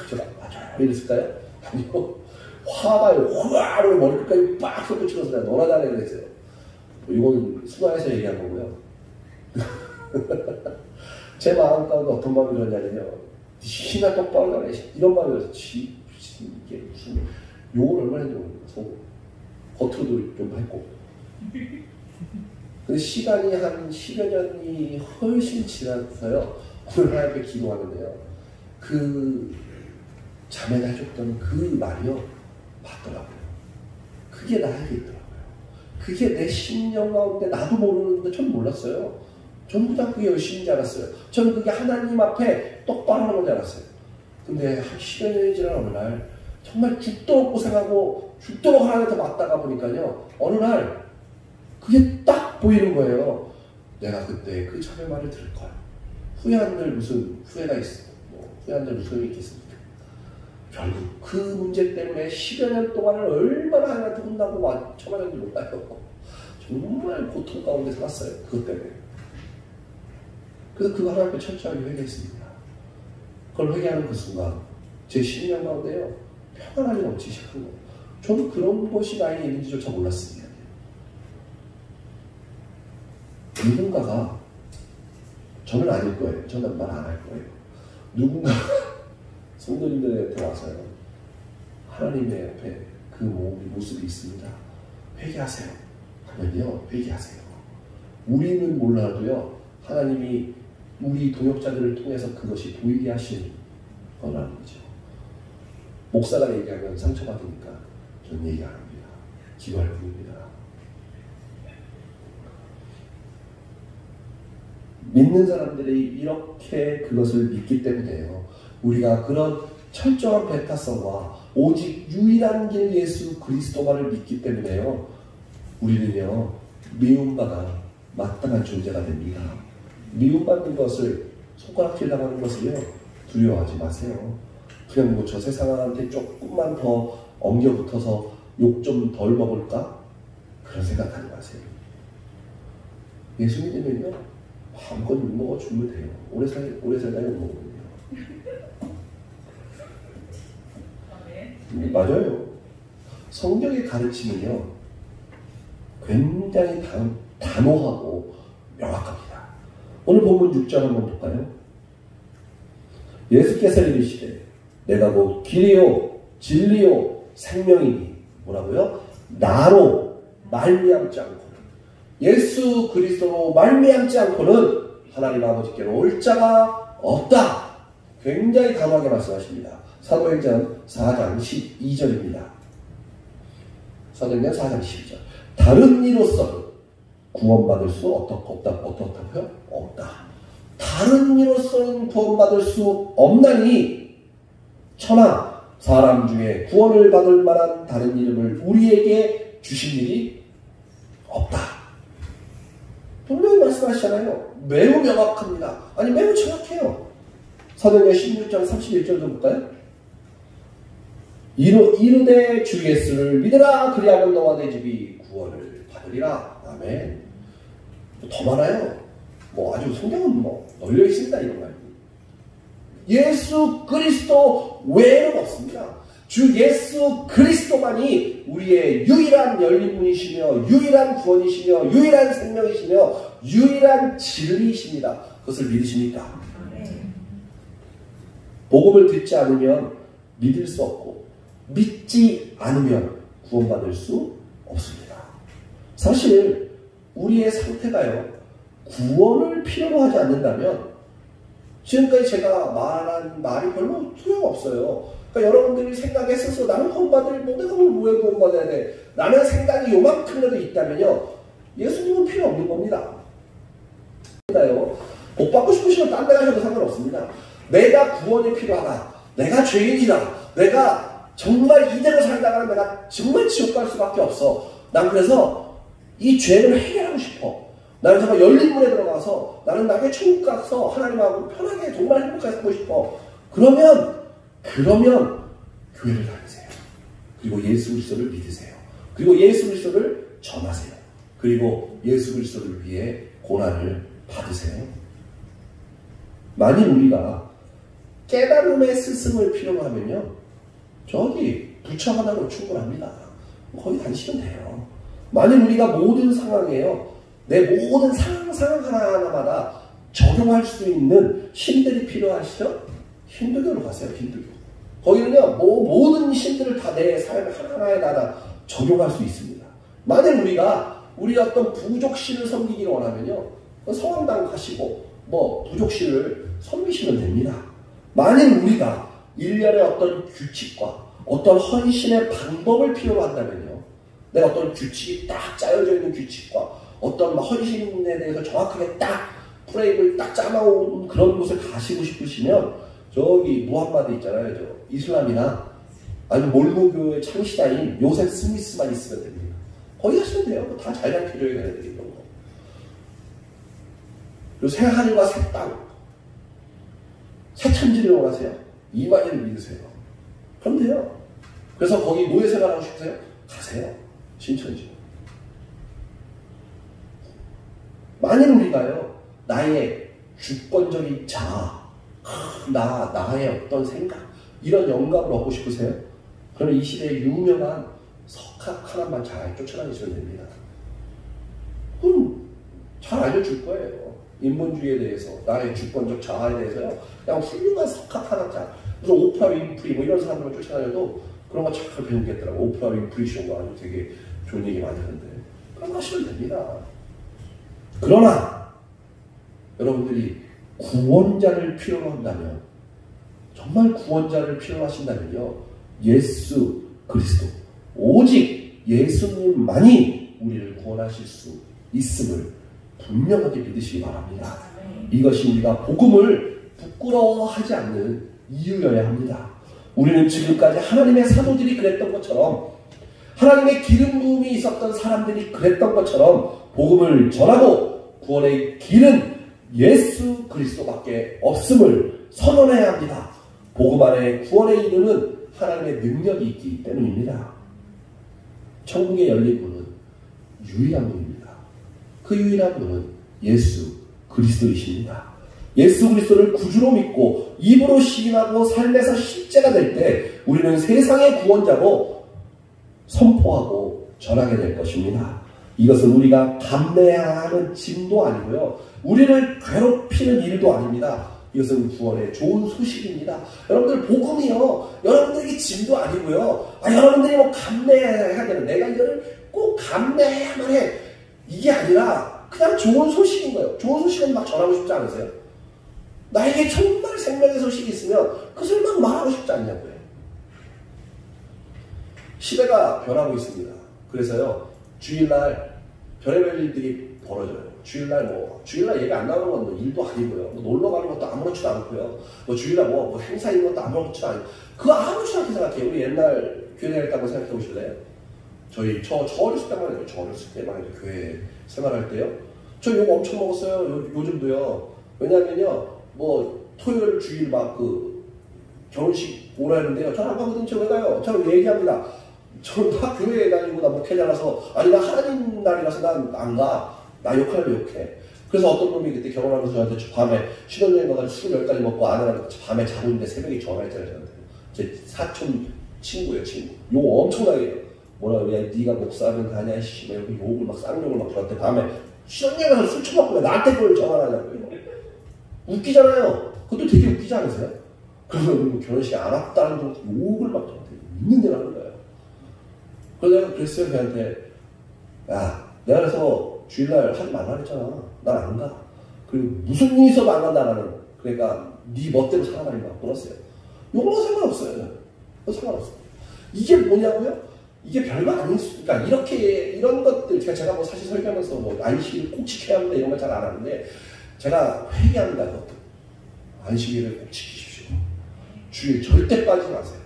제가 맞아요 이랬을까요? 아니요. 화가요. 화로 머리끝까지 빡 쏟아치면서 내가 너나 잘해 그랬어요. 이건 수다에서 얘기한 거고요. 제 마음 가운데 어떤 마음이 들었냐면요, 신나 똑바로 가네 이런 마음이 들어서 이게 무슨 욕을 얼마나 했는지 모르겠어. 겉으로도 좀 했고. 근데 시간이 한 10여 년이 훨씬 지나서요, 오늘 하나님께 기도하는데요, 그 자매가 해줬던 그 말이요, 맞더라고요. 그게 나에게 있더라고요. 그게 내 심령 가운데 나도 모르는데 전 몰랐어요. 전부 다 그게 열심인 줄 알았어요. 저는 그게 하나님 앞에 똑바로 하는 건 줄 알았어요. 근데 한 10여 년이 지난 어느 날 정말 죽도록 고생하고 죽도록 하나님한테 맞다가 보니까요, 어느 날 그게 딱 보이는 거예요. 내가 그때 그 자매 말을 들을 거야. 후회한들 무슨 후회가 있어. 후회한들 무슨 소용이 있겠습니까? 결국 그 문제 때문에 10여 년 동안을 얼마나 하나님한테 혼나고 처맞았는지 몰라요. 정말 고통 가운데 살았어요. 그것 때문에. 그래서 그거 하나님 앞에 철저하게 회개했습니다. 그걸 회개하는 그 순간 제 심령 가운데요, 평안함이 넘치기 시작한 거예요. 저는 그런 것이 나에게 있는지조차 몰랐습니다. 누군가가, 저는 아닐 거예요. 저는 말 안 할 거예요. 누군가가 성도님들한테 와서요, 하나님의 옆에 그 모습이 있습니다. 회개하세요. 하면요, 회개하세요. 우리는 몰라도요, 하나님이 우리 동역자들을 통해서 그것이 보이게 하시는 거라는 거죠. 목사가 얘기하면 상처받으니까 저는 얘기 안 합니다. 기도할 뿐입니다. 믿는 사람들이 이렇게 그것을 믿기 때문에요. 우리가 그런 철저한 배타성과 오직 유일한 길 예수 그리스도만을 믿기 때문에요. 우리는요, 미움받아 마땅한 존재가 됩니다. 미움받는 것을, 손가락질 당하는 것을요, 두려워하지 마세요. 그냥 뭐 저 세상한테 조금만 더 엉겨붙어서 욕 좀 덜 먹을까? 그런 생각하지 마세요. 예수 믿으면요, 마음껏 욕 먹어 주면 돼요. 오래 살다 욕 먹으면요. 맞아요. 성경의 가르침은요, 굉장히 단호하고 명확합니다. 오늘 본문 6절 한번 볼까요? 예수께서 이르시되 내가 곧 길이요 진리요 생명이니 뭐라고요? 나로 말미암지 않고는, 예수 그리스도로 말미암지 않고는 하나님 아버지께로 올 자가 없다. 굉장히 단호하게 말씀하십니다. 사도행전 4장 12절입니다. 사도행전 4장 12절. 다른 이로서는 구원받을 수 어떻다고요? 없다. 다른 이로서는 구원받을 수 없나니 천하 사람 중에 구원을 받을 만한 다른 이름을 우리에게 주신 일이 없다. 분명히 말씀하시잖아요. 매우 명확합니다. 아니 매우 정확해요. 사도행전 16장 31절 좀 볼까요? 이르되 주 예수를 믿으라 그리하면 너와 내 집이 구원을 받으리라. 아멘. 더 많아요. 뭐 아주 성경은 뭐 널려 있습니다. 이런 말. 예수 그리스도 외에는 없습니다. 주 예수 그리스도만이 우리의 유일한 열린 문이시며 유일한 구원이시며 유일한 생명이시며 유일한 진리이십니다. 그것을 믿으십니까? 복음을 듣지 않으면 믿을 수 없고 믿지 않으면 구원받을 수 없습니다. 사실 우리의 상태가요, 구원을 필요로 하지 않는다면 지금까지 제가 말한 말이 별로 소용없어요. 그러니까 여러분들이 생각했어서 나는 구원받을, 뭐 내가 왜 구원받아야 돼? 라는 생각이 요만큼이라도 있다면요, 예수님은 필요 없는 겁니다. 복 받고 싶으시면 딴 데 가셔도 상관없습니다. 내가 구원이 필요하다. 내가 죄인이다. 내가 정말 이대로 살다가는 내가 정말 지옥 갈 수밖에 없어. 난 그래서 이 죄를 해결하고 싶어. 나는 정말 열린 문에 들어가서 나는 나중에 천국 가서 하나님하고 편하게 정말 행복하게 살고 싶어. 그러면 교회를 다니세요. 그리고 예수 그리스도를 믿으세요. 그리고 예수 그리스도를 전하세요. 그리고 예수 그리스도를 위해 고난을 받으세요. 만일 우리가 깨달음의 스승을 필요로 하면요, 저기 부처 하나로 충분합니다. 거기 다니시면 돼요. 만일 우리가 모든 상황에요, 내 모든 상황 하나하나마다 적용할 수 있는 신들이 필요하시죠? 힌두교로 가세요. 힌두교. 거기는요, 모든 신들을 다 내 삶 하나하나에 적용할 수 있습니다. 만일 우리가 어떤 부족신을 섬기기를 원하면요, 성황당 가시고 부족신을 섬기시면 됩니다. 만일 우리가 일련의 어떤 규칙과 어떤 헌신의 방법을 필요로 한다면요, 내가 어떤 규칙이 딱 짜여져 있는 규칙과 어떤 헌신에 대해서 정확하게 딱 프레임을 딱 짜놓은 그런 곳을 가시고 싶으시면 저기 무함마드 있잖아요. 저 이슬람이나 아니면 몰모교의 창시자인 요셉 스미스만 있으면 됩니다. 거기 가시면 돼요. 다 잘 가르쳐줘야 되는 이런 거. 그리고 새 하늘과 새 땅, 새 천지를 원하세요. 이만희를 믿으세요. 그럼 돼요. 그래서 거기 노예 생활하고 싶으세요? 가세요. 신천지. 만일 우리가요, 나의 주권적인 자아, 나의 어떤 생각, 이런 영감을 얻고 싶으세요? 그러면 이 시대에 유명한 석학 하나만 잘 쫓아다니시면 됩니다. 그럼 잘 알려줄 거예요. 인본주의에 대해서, 나의 주권적 자아에 대해서요, 그냥 훌륭한 석학 하나짜, 무슨 오프라 윈프리 이런 사람들만 쫓아다녀도 그런 거 잘 배우겠더라고. 오프라 윈프리 쇼가 아주 되게 좋은 얘기 많이 하는데, 그런 거 하시면 됩니다. 그러나 여러분들이 구원자를 필요로 한다면, 정말 구원자를 필요로 하신다면요, 예수 그리스도, 오직 예수님만이 우리를 구원하실 수 있음을 분명하게 믿으시기 바랍니다. 이것이 우리가 복음을 부끄러워하지 않는 이유여야 합니다. 우리는 지금까지 하나님의 사도들이 그랬던 것처럼, 하나님의 기름 부음이 있었던 사람들이 그랬던 것처럼 복음을 전하고 구원의 길은 예수 그리스도밖에 없음을 선언해야 합니다. 복음 안에 구원에 이르는 하나님의 능력이 있기 때문입니다. 천국에 열린 문은 유일한 문입니다. 그 유일한 문은 예수 그리스도이십니다. 예수 그리스도를 구주로 믿고 입으로 시인하고 삶에서 실제가 될 때 우리는 세상의 구원자로 선포하고 전하게 될 것입니다. 이것은 우리가 감내해야 하는 짐도 아니고요, 우리를 괴롭히는 일도 아닙니다. 이것은 구원의 좋은 소식입니다. 여러분들, 복음이요, 여러분들에게 짐도 아니고요, 여러분들이 뭐 감내해야 되는, 내가 이거를 꼭 감내해야만 해, 이게 아니라 그냥 좋은 소식인 거예요. 좋은 소식은 막 전하고 싶지 않으세요? 나에게 정말 생명의 소식이 있으면 그것을 막 말하고 싶지 않냐고요. 시대가 변하고 있습니다. 그래서요, 주일날 별의별 일들이 벌어져요. 주일날 예배 안 나오는 건 뭐 일도 아니고요, 뭐 놀러 가는 것도 아무렇지도 않고요, 뭐 주일날 뭐 행사 있는 것도 아무렇지도 않고, 그거 아무렇지도 않게 생각해요. 우리 옛날 교회 다녔다고 생각해 보실래요? 저 어렸을 때만 해도, 교회 생활할 때요, 저 욕 엄청 먹었어요. 요즘도요. 왜냐면요, 뭐 토요일 주일 막 결혼식 오라 했는데요, 저는 안 가거든요. 저 왜 가요? 저는 얘기합니다. 저는 다 교회에 다니고 나 목회자라서, 아니 나 하나님 날이라서 난 안 가. 나 욕하려면 욕해. 그래서 어떤 놈이 그때 결혼하면서 저한테 밤에 신혼여행 가서 술 10가지 먹고 아내랑 밤에 자고 있는데 새벽에 전화했잖아요. 저한테. 제 사촌 친구예요, 친구. 욕 엄청나게 해요. 뭐라고, 야 네가 목사면 가냐 씨, 막 이렇게 욕을 막 쌍욕을 막 저한테 밤에 신혼여행 가서 술 처먹고 왜 나한테 그걸 전화하냐고요. 웃기잖아요. 그것도 되게 웃기지 않으세요? 그러면 뭐 결혼식에 안 왔다는 정도 욕을 막 저한테 있는 대로 하는 거예요. 그래서 내가 그랬어요, 걔한테. 야, 내가 그래서 주일날 하지 말라 그랬잖아. 난 안 가. 그리고 무슨 일이 있어도 안 간다라는, 그러니까 네 멋대로 살아다닌다 끊었어요. 욕은 상관없어요. 상관없어요. 이게 뭐냐고요? 이게 별거 아니니까, 이런 것들, 제가 뭐 사실 설교하면서 뭐 안식일을 꼭 지켜야 합니다 이런 걸 잘 안 하는데, 제가 회개합니다. 그것도. 안식일을 꼭 지키십시오. 주일 절대 빠지지 마세요.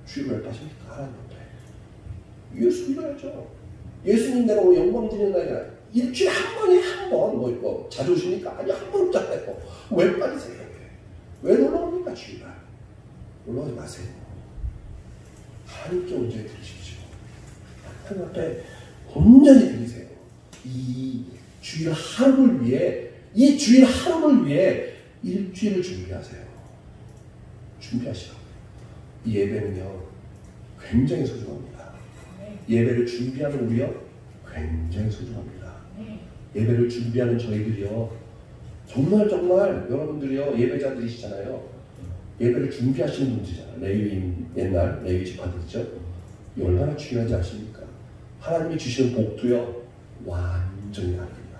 주일 왜 빠집니까? 하나님 앞에. 예수 믿어야죠. 예수님 내가 뭐 영광 드리는 날이야. 일주일에 한 번에 한 번, 뭐 자주 오십니까? 아니, 한 번 잡고. 왜 빠지세요? 왜 놀러 옵니까? 주일날. 놀러 오지 마세요. 하나님께 온전히 드리십시오. 하나님 앞에 온전히 드리세요. 이 주일 하루를 위해, 일주일을 준비하세요. 준비하시라고요. 이 예배는요, 굉장히 소중합니다. 예배를 준비하는 우리요, 굉장히 소중합니다. 예배를 준비하는 저희들이요, 정말 여러분들이요, 예배자들이시잖아요. 예배를 준비하시는 분들이잖아요. 레위인, 옛날 레위 지파들이죠. 이 얼마나 중요한지 아십니까? 하나님이 주시는 복도요, 완전히 다릅니다.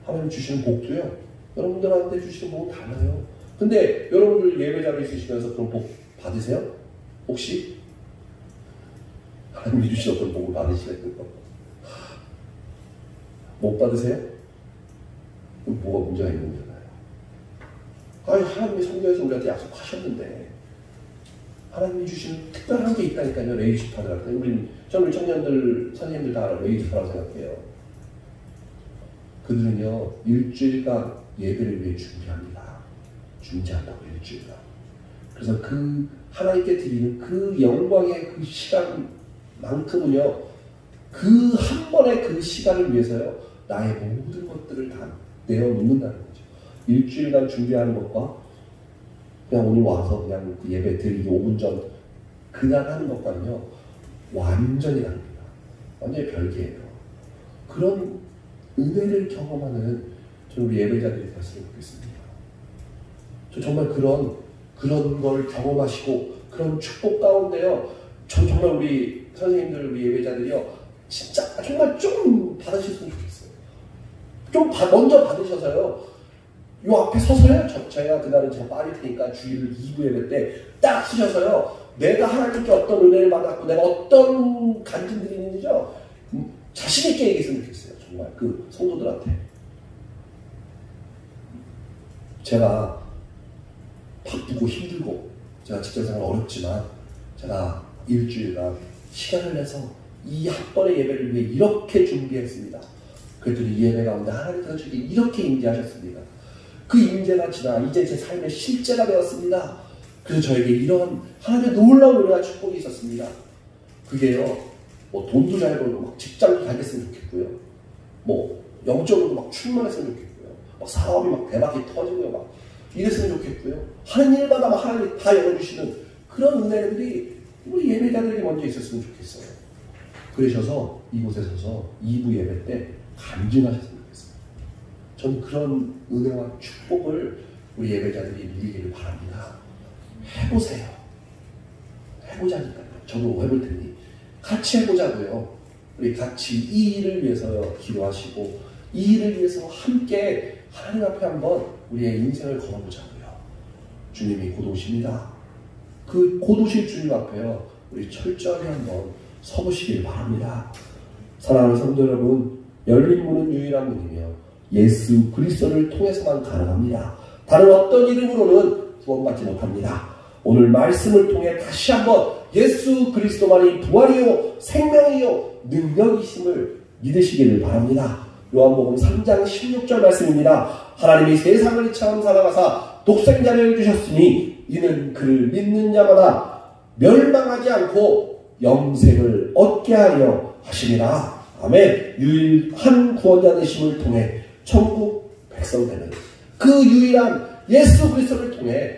하나님이 주시는 복도요, 여러분들한테 주시는 복은 달라요. 근데 여러분들 예배자로 있으시면서 그런 복 받으세요? 혹시? 하나님이 주신 어떤 복을 받으시겠어요? 못 받으세요? 그럼 뭐가 문제가 있는 거잖아요. 아니, 하나님이 성경에서 우리한테 약속하셨는데, 하나님이 주신 특별한 게 있다니까요. 레위 지파들한테. 저는 청년들, 선생님들 다 레위 지파라고 생각해요. 그들은요, 일주일간 예배를 위해 준비한다고, 일주일간. 그래서 그 하나님께 드리는 그 영광의 그 시간만큼은요, 그 한 번의 그 시간을 위해서요, 나의 모든 것들을 다 내어놓는다는 거죠. 일주일간 준비하는 것과 그냥 오늘 와서 그냥 그 예배 드리기 5분 전 그날 하는 것과는요, 완전히 다릅니다. 완전히 별개예요. 그런 은혜를 경험하는 우리 예배자들이 됐으면 좋겠습니다. 저 정말 그런 걸 경험하시고 그런 축복 가운데요, 전 정말 우리 선생님들, 우리 예배자들이요, 진짜 정말 좀 받으셨으면 좋겠어요. 좀 먼저 받으셔서요, 요 앞에 서서요, 제가 그날은 제가 빠질 테니까 주일 2부 예배 때 딱 쓰셔서요, 내가 하나님께 어떤 은혜를 받았고 내가 어떤 간증들이 있는지요 자신 있게 얘기했으면 좋겠어요. 정말 그 성도들한테. 제가 바쁘고 힘들고 제가 직장생활 어렵지만 제가 일주일간 시간을 내서 이 한 번의 예배를 위해 이렇게 준비했습니다. 그랬더니 이 예배 가운데 하나님께서 저에게 이렇게 임재하셨습니다. 그 임재가 지나 이제 제 삶의 실제가 되었습니다. 그래서 저에게 이런 하나님의 놀라운 은혜와 축복이 있었습니다. 그게요, 뭐 돈도 잘 벌고 막 직장도 잘 됐으면 좋겠고요. 뭐 영적으로도 막 충만했으면 좋겠고요. 막 사업이 막 대박이 터지고요. 막 이랬으면 좋겠고요. 하는 일마다 막 하나님이 다 열어주시는 그런 은혜들이 우리 예배자들에게 먼저 있었으면 좋겠어요. 그러셔서 이곳에 서서 2부 예배 때 간증하셨으면 좋겠어요. 저는 그런 은혜와 축복을 우리 예배자들이 누리기를 바랍니다. 해보세요. 해보자니까요. 저도 해볼 테니 같이 해보자고요. 우리 같이 이 일을 위해서 기도하시고 이 일을 위해서 함께 하나님 앞에 한번 우리의 인생을 걸어보자고요. 주님이 곧 오십니다. 그 곧 오실 주님 앞에요, 우리 철저하게 한번 서보시길 바랍니다. 사랑하는 성도 여러분, 열린 문은 유일한 문이며 예수 그리스도를 통해서만 가능합니다. 다른 어떤 이름으로는 구원받지 못합니다. 오늘 말씀을 통해 다시 한번 예수 그리스도만이 부활이요 생명이요 능력이심을 믿으시기를 바랍니다. 요한복음 3장 16절 말씀입니다. 하나님이 세상을 이처럼 사랑하사 독생자를 주셨으니 이는 그를 믿는 자마다 멸망하지 않고 영생을 얻게 하려 하심이라. 아멘. 유일한 구원자 되심을 통해 천국 백성 되는 그 유일한 예수 그리스도를 통해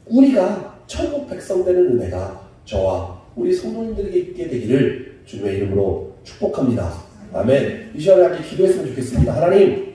우리가 천국 백성 되는 은혜가 저와 우리 성도님들에게 있게 되기를 주님의 이름으로 축복합니다. 아멘. 이 시간에 함께 기도했으면 좋겠습니다. 하나님,